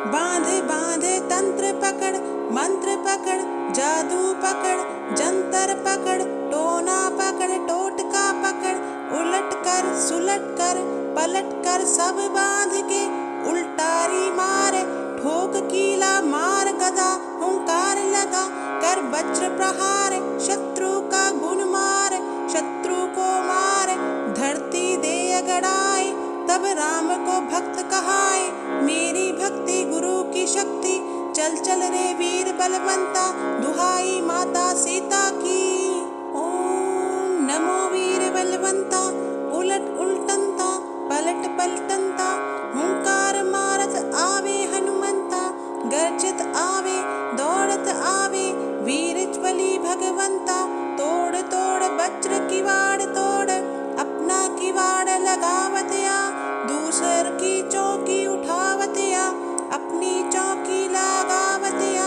बांध बांध तंत्र पकड़, मंत्र पकड़, जादू पकड़, जंतर पकड़, टोना पकड़, टोटका पकड़, उलट कर सुलट कर पलट कर सब बांध के, उल्टारी मार ठोक कीला मार गदा, हुंकार लगा कर वज्र प्रहार, शत्रु का गुण मार, शत्रु को मार धरती दे गड़ाए, तब राम को भक्त कहाए। मेरी भक्ति गुरु की शक्ति, चल चल रे वीर बलवंता, दुहाई माता सीता की। ओम नमो वीर बलवंता, उलट उल्टंता पलट पलटंता, हुंकार मारत आवे हनुमंता, गर्जत आवे दौड़त आवे, वीर ज्वली भगवंता। तोड़ तोड़ वज्र किवाड़ तोड़, अपना किवाड़ लगावतिया, दूसर की चौकी उठावतिया, अपनी चौकी लगावतिया।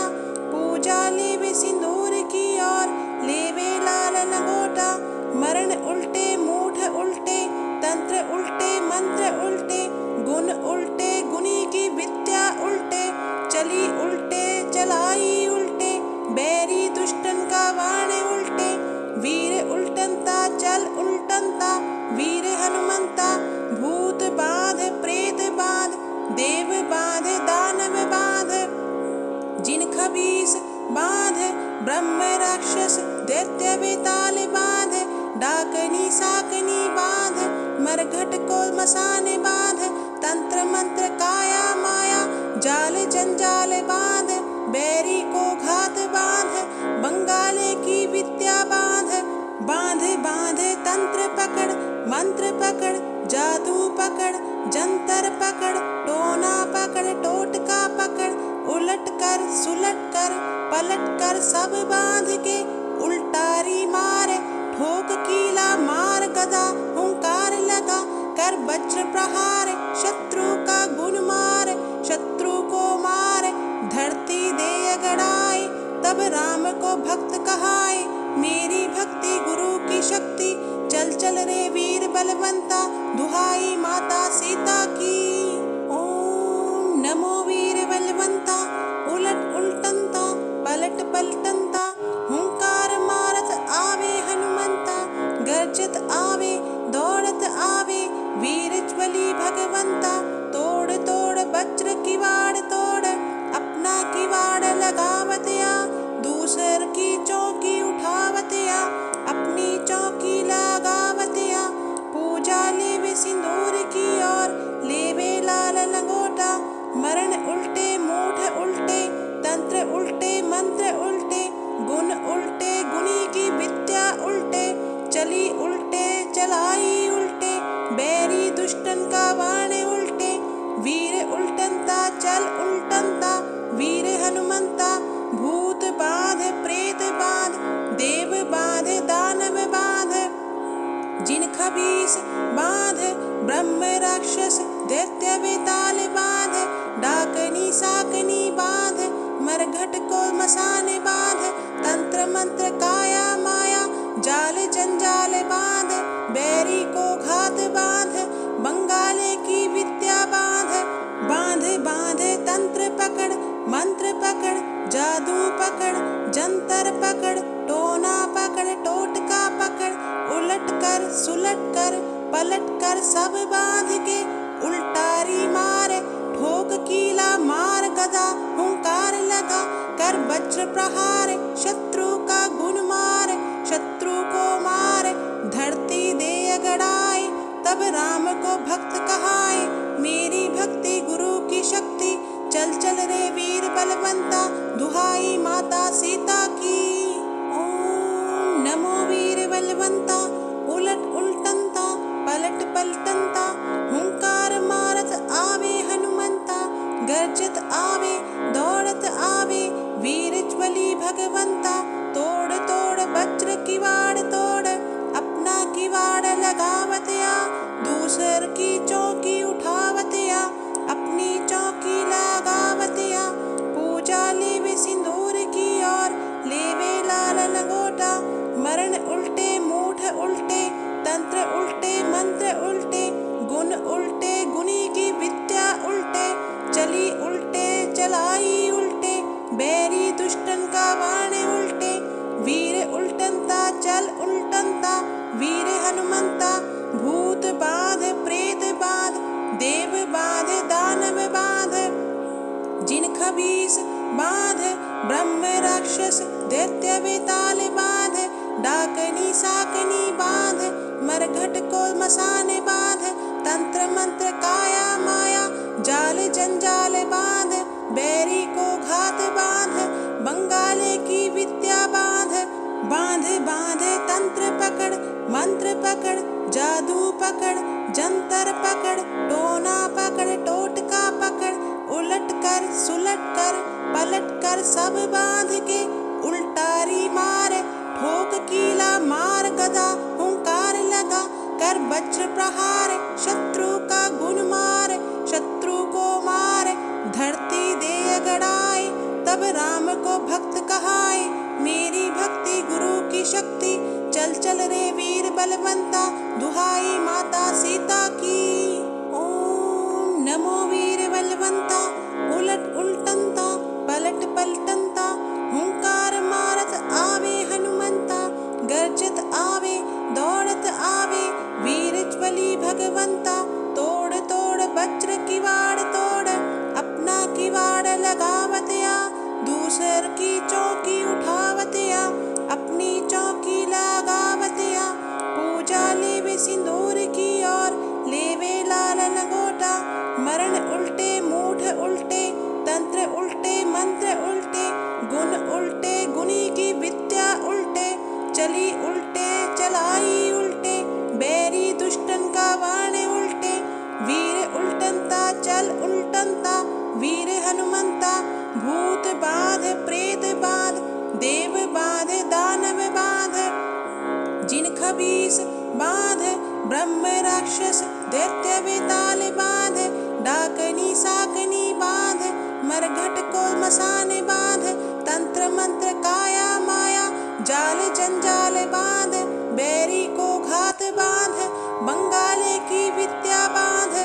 पूजा लेवे सिंदूर की और लेवे लाल लंगोटा, मरण उल्टे मूठ उल्टे, तंत्र उल्टे मंत्र उल्टे, गुण उल्टे गुनी की विद्या उल्टे, चली उल्टे चलाई उल्टे, बैरी दुष्टन का बाण उल्टे। वीर उल्टंता चल उल्टंता, वीर हनुमंता, भूत बाध प्रेत बाध, देव बाध दानव बाध, जिन खबीस बाध, ब्रह्म राक्षस दैत्य बेताल बांध, डाकनी साकनी बांध, मरघट को मसाने बांध, तंत्र मंत्र काया माया, जाल जंजाल बांध, बैरी को घात बांध, बंगाले की विद्या बांध, बांध बांध तंत्र पकड़, मंत्र पकड़, जादू पकड़, जंतर पकड़, टोना पकड़, टोटका पकड़, उलट कर सुलट कर पलट कर सब बांध के उल्टारी मार, ठोक कीला मार गदा, हुंकार लगा कर वज्र प्रहार, शत्रु का गुण मार, शत्रु को मार, धरती दे अगड़ाए, तब राम को भक्त कहाए, मेरी भक्ति गुरु की शक्ति, चल चल रे वीर बलवंता, दुहाई माता सीता की। ओम नमो वीर बलवंता, उलट उल्टंता पलट पलटंता, हुंकार मारत आवे हनुमंता, गर्जत आवे दौड़त आवे, वीर ज्वली भगवंता, तोड़ तोड़ वज्र किवाड़ तोड़, अपना किवाड़ लगावत या, दूसर की चौकी उठावत या, अपनी चौकी लगावत या, पूजा लेवे सिंदूर की और लेवे लाल लंगोटा, मरण उल्टे मूठ उल्टे, तंत्र उल्टे मंत्र उल्टे, गुण उल्टे गुणी की विद्या उल्टे, चली उल्टे चलाई उल्टे, बैरी दुष्टन का वाण उल्टे, वीर उल्टनता चल उल्टनता, वीर हनुमंता, भूत बांध प्रेत बांध, देव बांध दानव बांध, जिन खबीस बांध, ब्रह्म राक्षस दैत्य बेताल बांध, डाकनी साकनी बांध, मरघट को मसाने बांध, तंत्र मंत्र काया माया, जाल जंजाल बांध, बैरी को घात बांध, बंगाले की विद्या बांध, बांध बांध तंत्र पकड़, मंत्र पकड़, जादू पकड़, जंतर पकड़, टोना पकड़, टोटका पकड़, उलट कर सुलट कर पलट कर सब बांध के उल्टारी मार, ठोक कीला मार गदा, हुंकार लगा कर वज्र प्रहार, शत्रु का गुण मार, शत्रु को मार, धरती दे अगड़ाए, तब राम को भक्त कहाए, मेरी भक्ति गुरु की शक्ति, चल चल रे वीर बलवंता, दुहाई माता सीता की। ओम नमो वीर बलवंता, उलट उल्टंता पलट पलटंता, हुंकार मारत आवे हनुमंता, गर्जत आवे दौड़त आवे, वीर ज्वली भगवंता, तोड़ तोड़ वज्र किवाड़ तोड़, अपना किवाड़ लगावत या, दूसर की चौकी उठावत या, अपनी चौकी लगावत या, पूजा लेवे सिंदूर की और लेवे लाल लंगोटा, मरण उल्टे मूठ उल्टे, तंत्र उल्टे मंत्र उल्टे, गुण उल्टे गुणी की विद्या उल्टे, चली उल्टे चलाई उल्टे, बैरी दुष्टन का वाण उल्टे, वीर उल्टनता चल उल्टनता, वीर हनुमंता, भूत बांध प्रेत बांध, देव बांध दानव बांध, जिन खबीस बांध, ब्रह्म राक्षस दैत्य बेताल बांध, डाकनी साकनी बांध, मरघट को मसाने बांध, तंत्र मंत्र काया माया, जाल जंजाल बांध, बैरी को घात बांध, बंगाले की विद्या बांध, बांध बांध तंत्र पकड़, मंत्र पकड़, जादू पकड़, जंतर पकड़, टोना पकड़, टोटका पकड़, उलट कर सुलट कर पलट कर सब बांध के उल्टारी मार, ठोक कीला मार गदा, हुंकार लगा कर वज्र प्रहार, शत्रु का गुण मार, शत्रु को मार, धरती दे अगड़ाए, तब राम को भक्त कहाए, मेरी भक्ति गुरु की शक्ति, चल चल रे वीर बलवंता, दुहाई माता सीता की। ओम नमो वीर बलवंता, उलट उल्टंता पलट पलटंता, हुंकार मारत आवे हनुमंता, गर्जत आवे दौड़त आवे, वीर ज्वली भगवंता, तोड़ तोड़ वज्र किवाड़ तोड़, अपना किवाड़ लगावत या, दूसर की चौकी उठावत या, अपनी चौकी चली उल्टे चलाई उल्टे, बैरी दुष्टन का बाण उल्टे। वीर उल्टनता चल उल्टनता, वीर हनुमंता। भूत बाध प्रेत बाध, देव बाध दानव बाध। जिन खबीस बाध, ब्रह्म राक्षस दैत्य बेताल बाध। डाकनी साकनी बाध, मरघट को मसान बाध। तंत्र मंत्र काया माया, जाल जंजाल बाध। बैरी को घात बाध, बंगाले की विद्या बाध।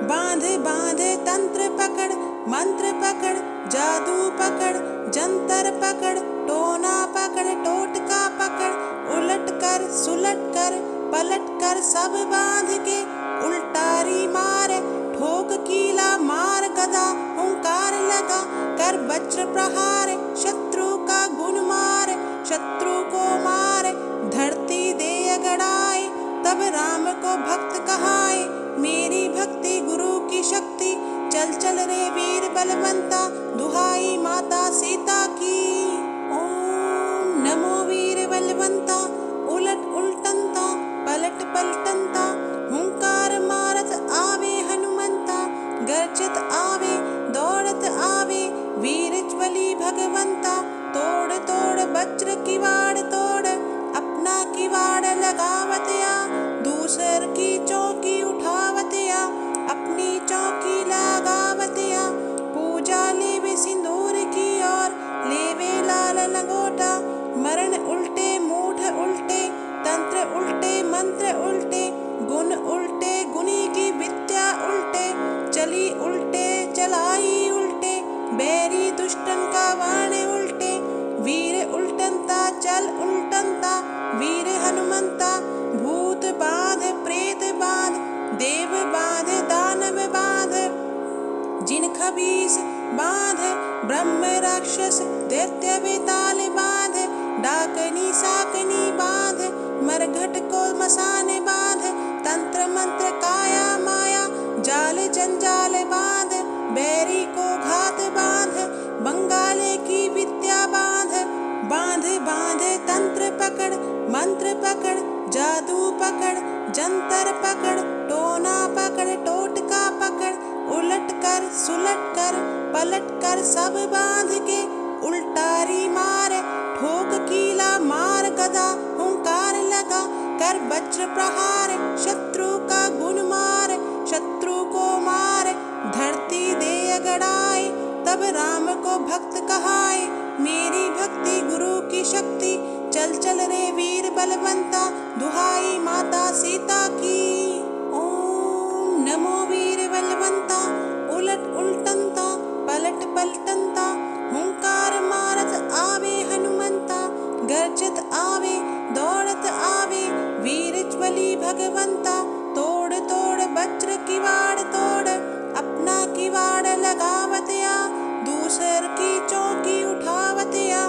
बांध बांध तंत्र पकड़, मंत्र पकड़, जादू पकड़, जंतर पकड़, टोना पकड़, टोटका पकड़। उलट कर सुलट कर पलट कर सब बांध के, उल्टारी मार ठोक कीला मार गदा। हुंकार लगा कर वज्र प्रहार, शत्रु का गुण मार, शत्रु को मार। धरती दे गड़ाए, तब राम को भक्त कहाए। मेरी भक्ति गुरु की शक्ति, चल चल रे वीर बलवंता। दुहाई माता सीता की। ओम नमो वीर बलवंता। उलट उल्टनता पलट पलटनता, हुंकार मारत आवे हनुमंता। गर्जत आवे दौड़त आवे, वीर ज्वली भगवंता। तोड़ तोड़ वज्र किवाड़ तोड़, अपना किवाड़ लगावतया। दूसर की चौकी उठावतया, अपनी चौकी लगावतया। पूजा लेवे सिंदूर की और लेवे लाल लंगोटा। मरण उल्टे मूठ उल्टे, तंत्र उल्टे मंत्र उल्टे। गुण उल्टे गुनी की विद्या उल्टे, चली उल्टे चलाई उल्टे। बैरी दुष्टन का बाण उल्टे, वीर उल्टनता चल उल्टनता। वीर हनुमंता। भूत बाध प्रेत बाध, देव बाध दानव बाध। जिन खबीस बाध, ब्रह्म राक्षस दैत्य बेताल बाध। डाकनी साकनी बाध, मरघट को मसान बाध। तंत्र मंत्र काया माया, जाल जंजाल बाध। बैरी को घात बाध, बंगाले की विद्या बाध। बांध बांध तंत्र पकड़, मंत्र पकड़, जादू पकड़, जंतर पकड़। टोना पकड़ टोटका पकड़, उलट कर सुलट कर पलट कर सब बांध के। उल्टारी मार ठोक कीला मार गदा। हुंकार लगा कर वज्र प्रहार, शत्रु का गुण मार, शत्रु को मार। धरती दे गड़ाए, तब राम को भक्त कहाए। मेरी भक्ति गुरु की शक्ति, चल चल रे वीर बलवंता। दुहाई माता सीता की। ओम नमो वीर बलवंता। उलट उल्टनता पलट पलटनता, हुंकार मारत आवे हनुमंता। गर्जत आवे दौड़त आवे, वीर ज्वली भगवंता। तोड़ तोड़ वज्र किवाड़ तोड़, अपना किवाड़ लगावतया। दूसर की चौकी उठावतया,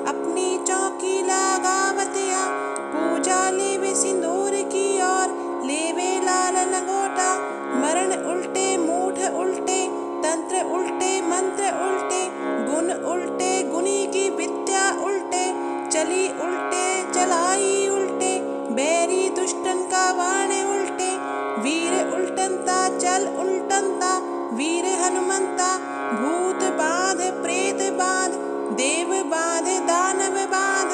अपनी चौकी लगावतया। पूजा लेवे सिंदूर की और लेवे लाल लंगोटा। मरण उल्टे मूठ उल्टे, तंत्र उल्टे मंत्र उल्टे। गुण उल्टे गुनी की विद्या उल्टे, चली उल्टे चलाई उल्टे। बैरी दुष्टन का बाण उल्टे, वीर उल्टनता चल उल्टनता। वीर हनुमंता। भूत बाध प्रेत बाध, देव बाध दानव बाध।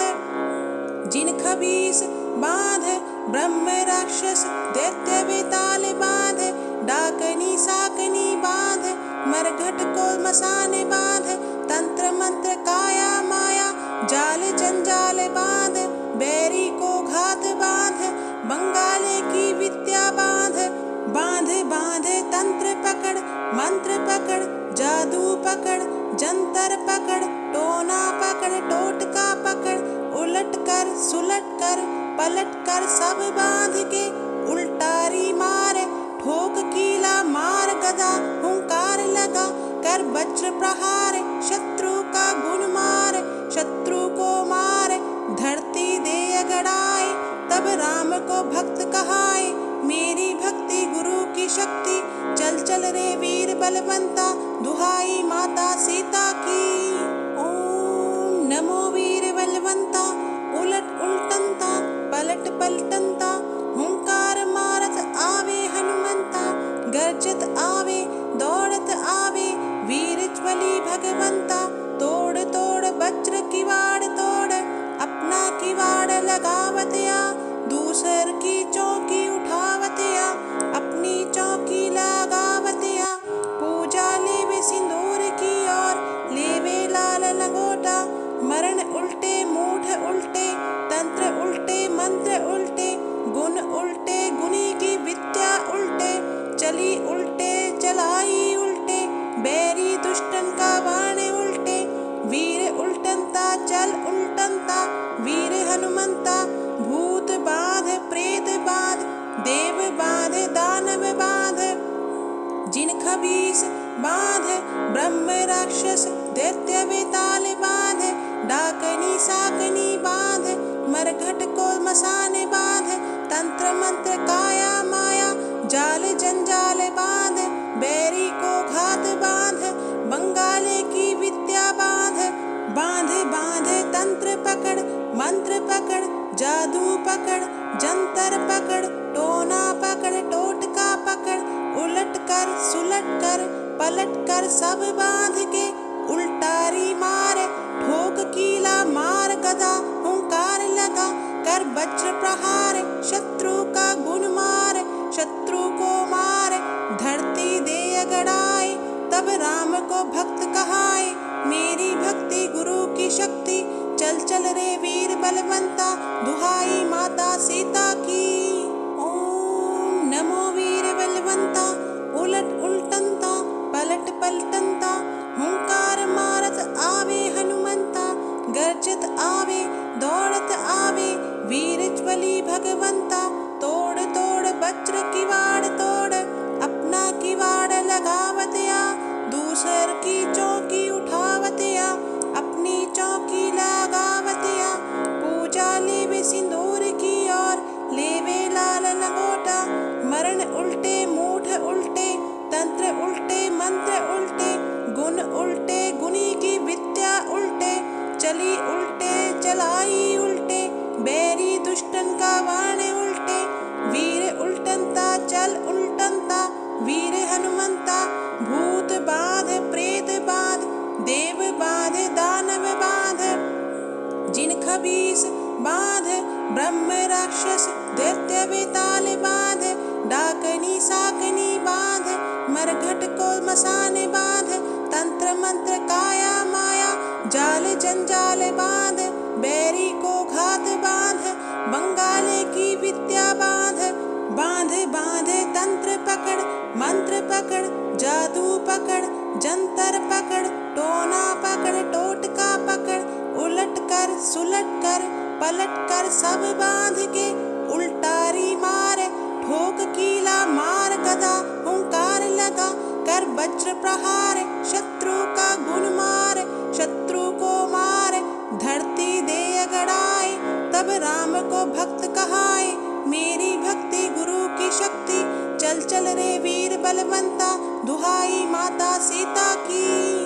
जिन खबीस बाध, ब्रह्म राक्षस दैत्य बेताल बाध। डाकनी साकनी बाध, मरघट को मसान बाध। तंत्र मंत्र काया माया, जाल जंजाल बाध। बैरी को घात बाध, बंगाले की विद्या बाध। बांध बांध तंत्र पकड़, मंत्र पकड़, जादू पकड़, जंतर पकड़। टोना पकड़ टोटका पकड़, उलट कर सुलट कर पलट कर सब बांध के। उल्टारी मार ठोक कीला मार गदा। हुंकार लगा कर वज्र प्रहार, शत्रु का गुण मार, शत्रु को मार। धरती दे गड़ाए, तब राम को भक्त कहाए। मेरी भक्ति गुरु की शक्ति, चल चल रे वीर बलवंता। दुहाई माता सीता की। ओम नमो वीर बलवंता। उलट उल्टनता पलटनता हुंकार मारत आवे हनुमंता गर्जत आवे दौड़त आवे वीर ज्वली भगवंता तोड़ तोड़ वज्र किवाड़ तोड़ अपना किवाड़ लगावतया दूसर की चौकी उठावतया अपनी चौकी लगावतया पूजा लेवे सिंदूर की और लेवे लाल लंगोटा मरण उल्टे मूठ उल्टे तंत्र उल्टे मंत्र उल्टे गुण उल्टे गुणी की विद्या उल्टे चली उल्टे चलाई उल्टे बैरी दुष्टन का वाणे उल्टे वीर उल्टनता चल उल्टनता वीर हनुमंता भूत बाध प्रेत बाध देव बाध दानव बाध जिन खबीस बाध ब्रह्म राक्षस दैत्य बेताल बाध डाकनी साकनी बाध मरघट को मसाने बाध तंत्र मंत्र काया माया जाल जंजाल बाध बैरी को घात बाध बंगाले की विद्या बाध बांध बांध तंत्र पकड़ मंत्र पकड़ जादू पकड़ जंतर पकड़ टोना पकड़ टोटका पकड़ उलट कर सुलट कर पलट कर सब बांध के उल्टारी मार ठोक कीला मार गदा हुंकार लगा कर वज्र प्रहार शत्रु का गुण मार शत्रु को मार धरती दे अगड़ाए तब राम को भक्त कहाए मेरी भक्ति गुरु की शक्ति चल चल रे वीर बलवंता दुहाई माता सीता की ओम नमो वीर बलवंता उलट उल्टनता पलट पलटनता हुंकार मारत आवे हनुमंता गर्जत आवे दौड़त आवे वीर ज्वली भगवंता तोड़ तोड़ वज्र किवाड़ तोड़ अपना किवाड़ लगावतया दूसर की चौकी उठावतया अपनी चौकी लगावतया पूजा लेवे सिंदूर की और लेवे लाल लंगोटा मरण उल्टे मूठ उल्टे तंत्र उल्टे मंत्र उल्टे गुण उल्टे गुणी की विद्या उल्टे चली उल्टे चलाई उल्टे बैरी दुष्टन का वाणे उल्टे वीर उल्टनता चल उल्टनता वीर हनुमंता भूत बाध प्रेत बाध देव बाध दानव बाध जिन खबीस बाध ब्रह्म राक्षस दैत्य बेताल बाध डाकनी साकनी बाध मरघट को मसाने बाध तंत्र मंत्र काया माया जाल जंजाल बाध बैरी को घात बाध बंगाले की विद्या बाध बांध बांध तंत्र पकड़ मंत्र पकड़ जादू पकड़ जंतर पकड़ टोना पकड़ टोटका पकड़ उलट कर सुलट कर पलट कर सब बांध के उल्टारी मार ठोक कीला मार गदा हुंकार लगा कर वज्र प्रहार शत्रु का गुण मार शत्रु को मार धरती दे अगड़ाए तब राम को भक्त कहाए मेरी भक्ति गुरु की शक्ति चल चल रे वीर बलवंता दुहाई माता सीता की।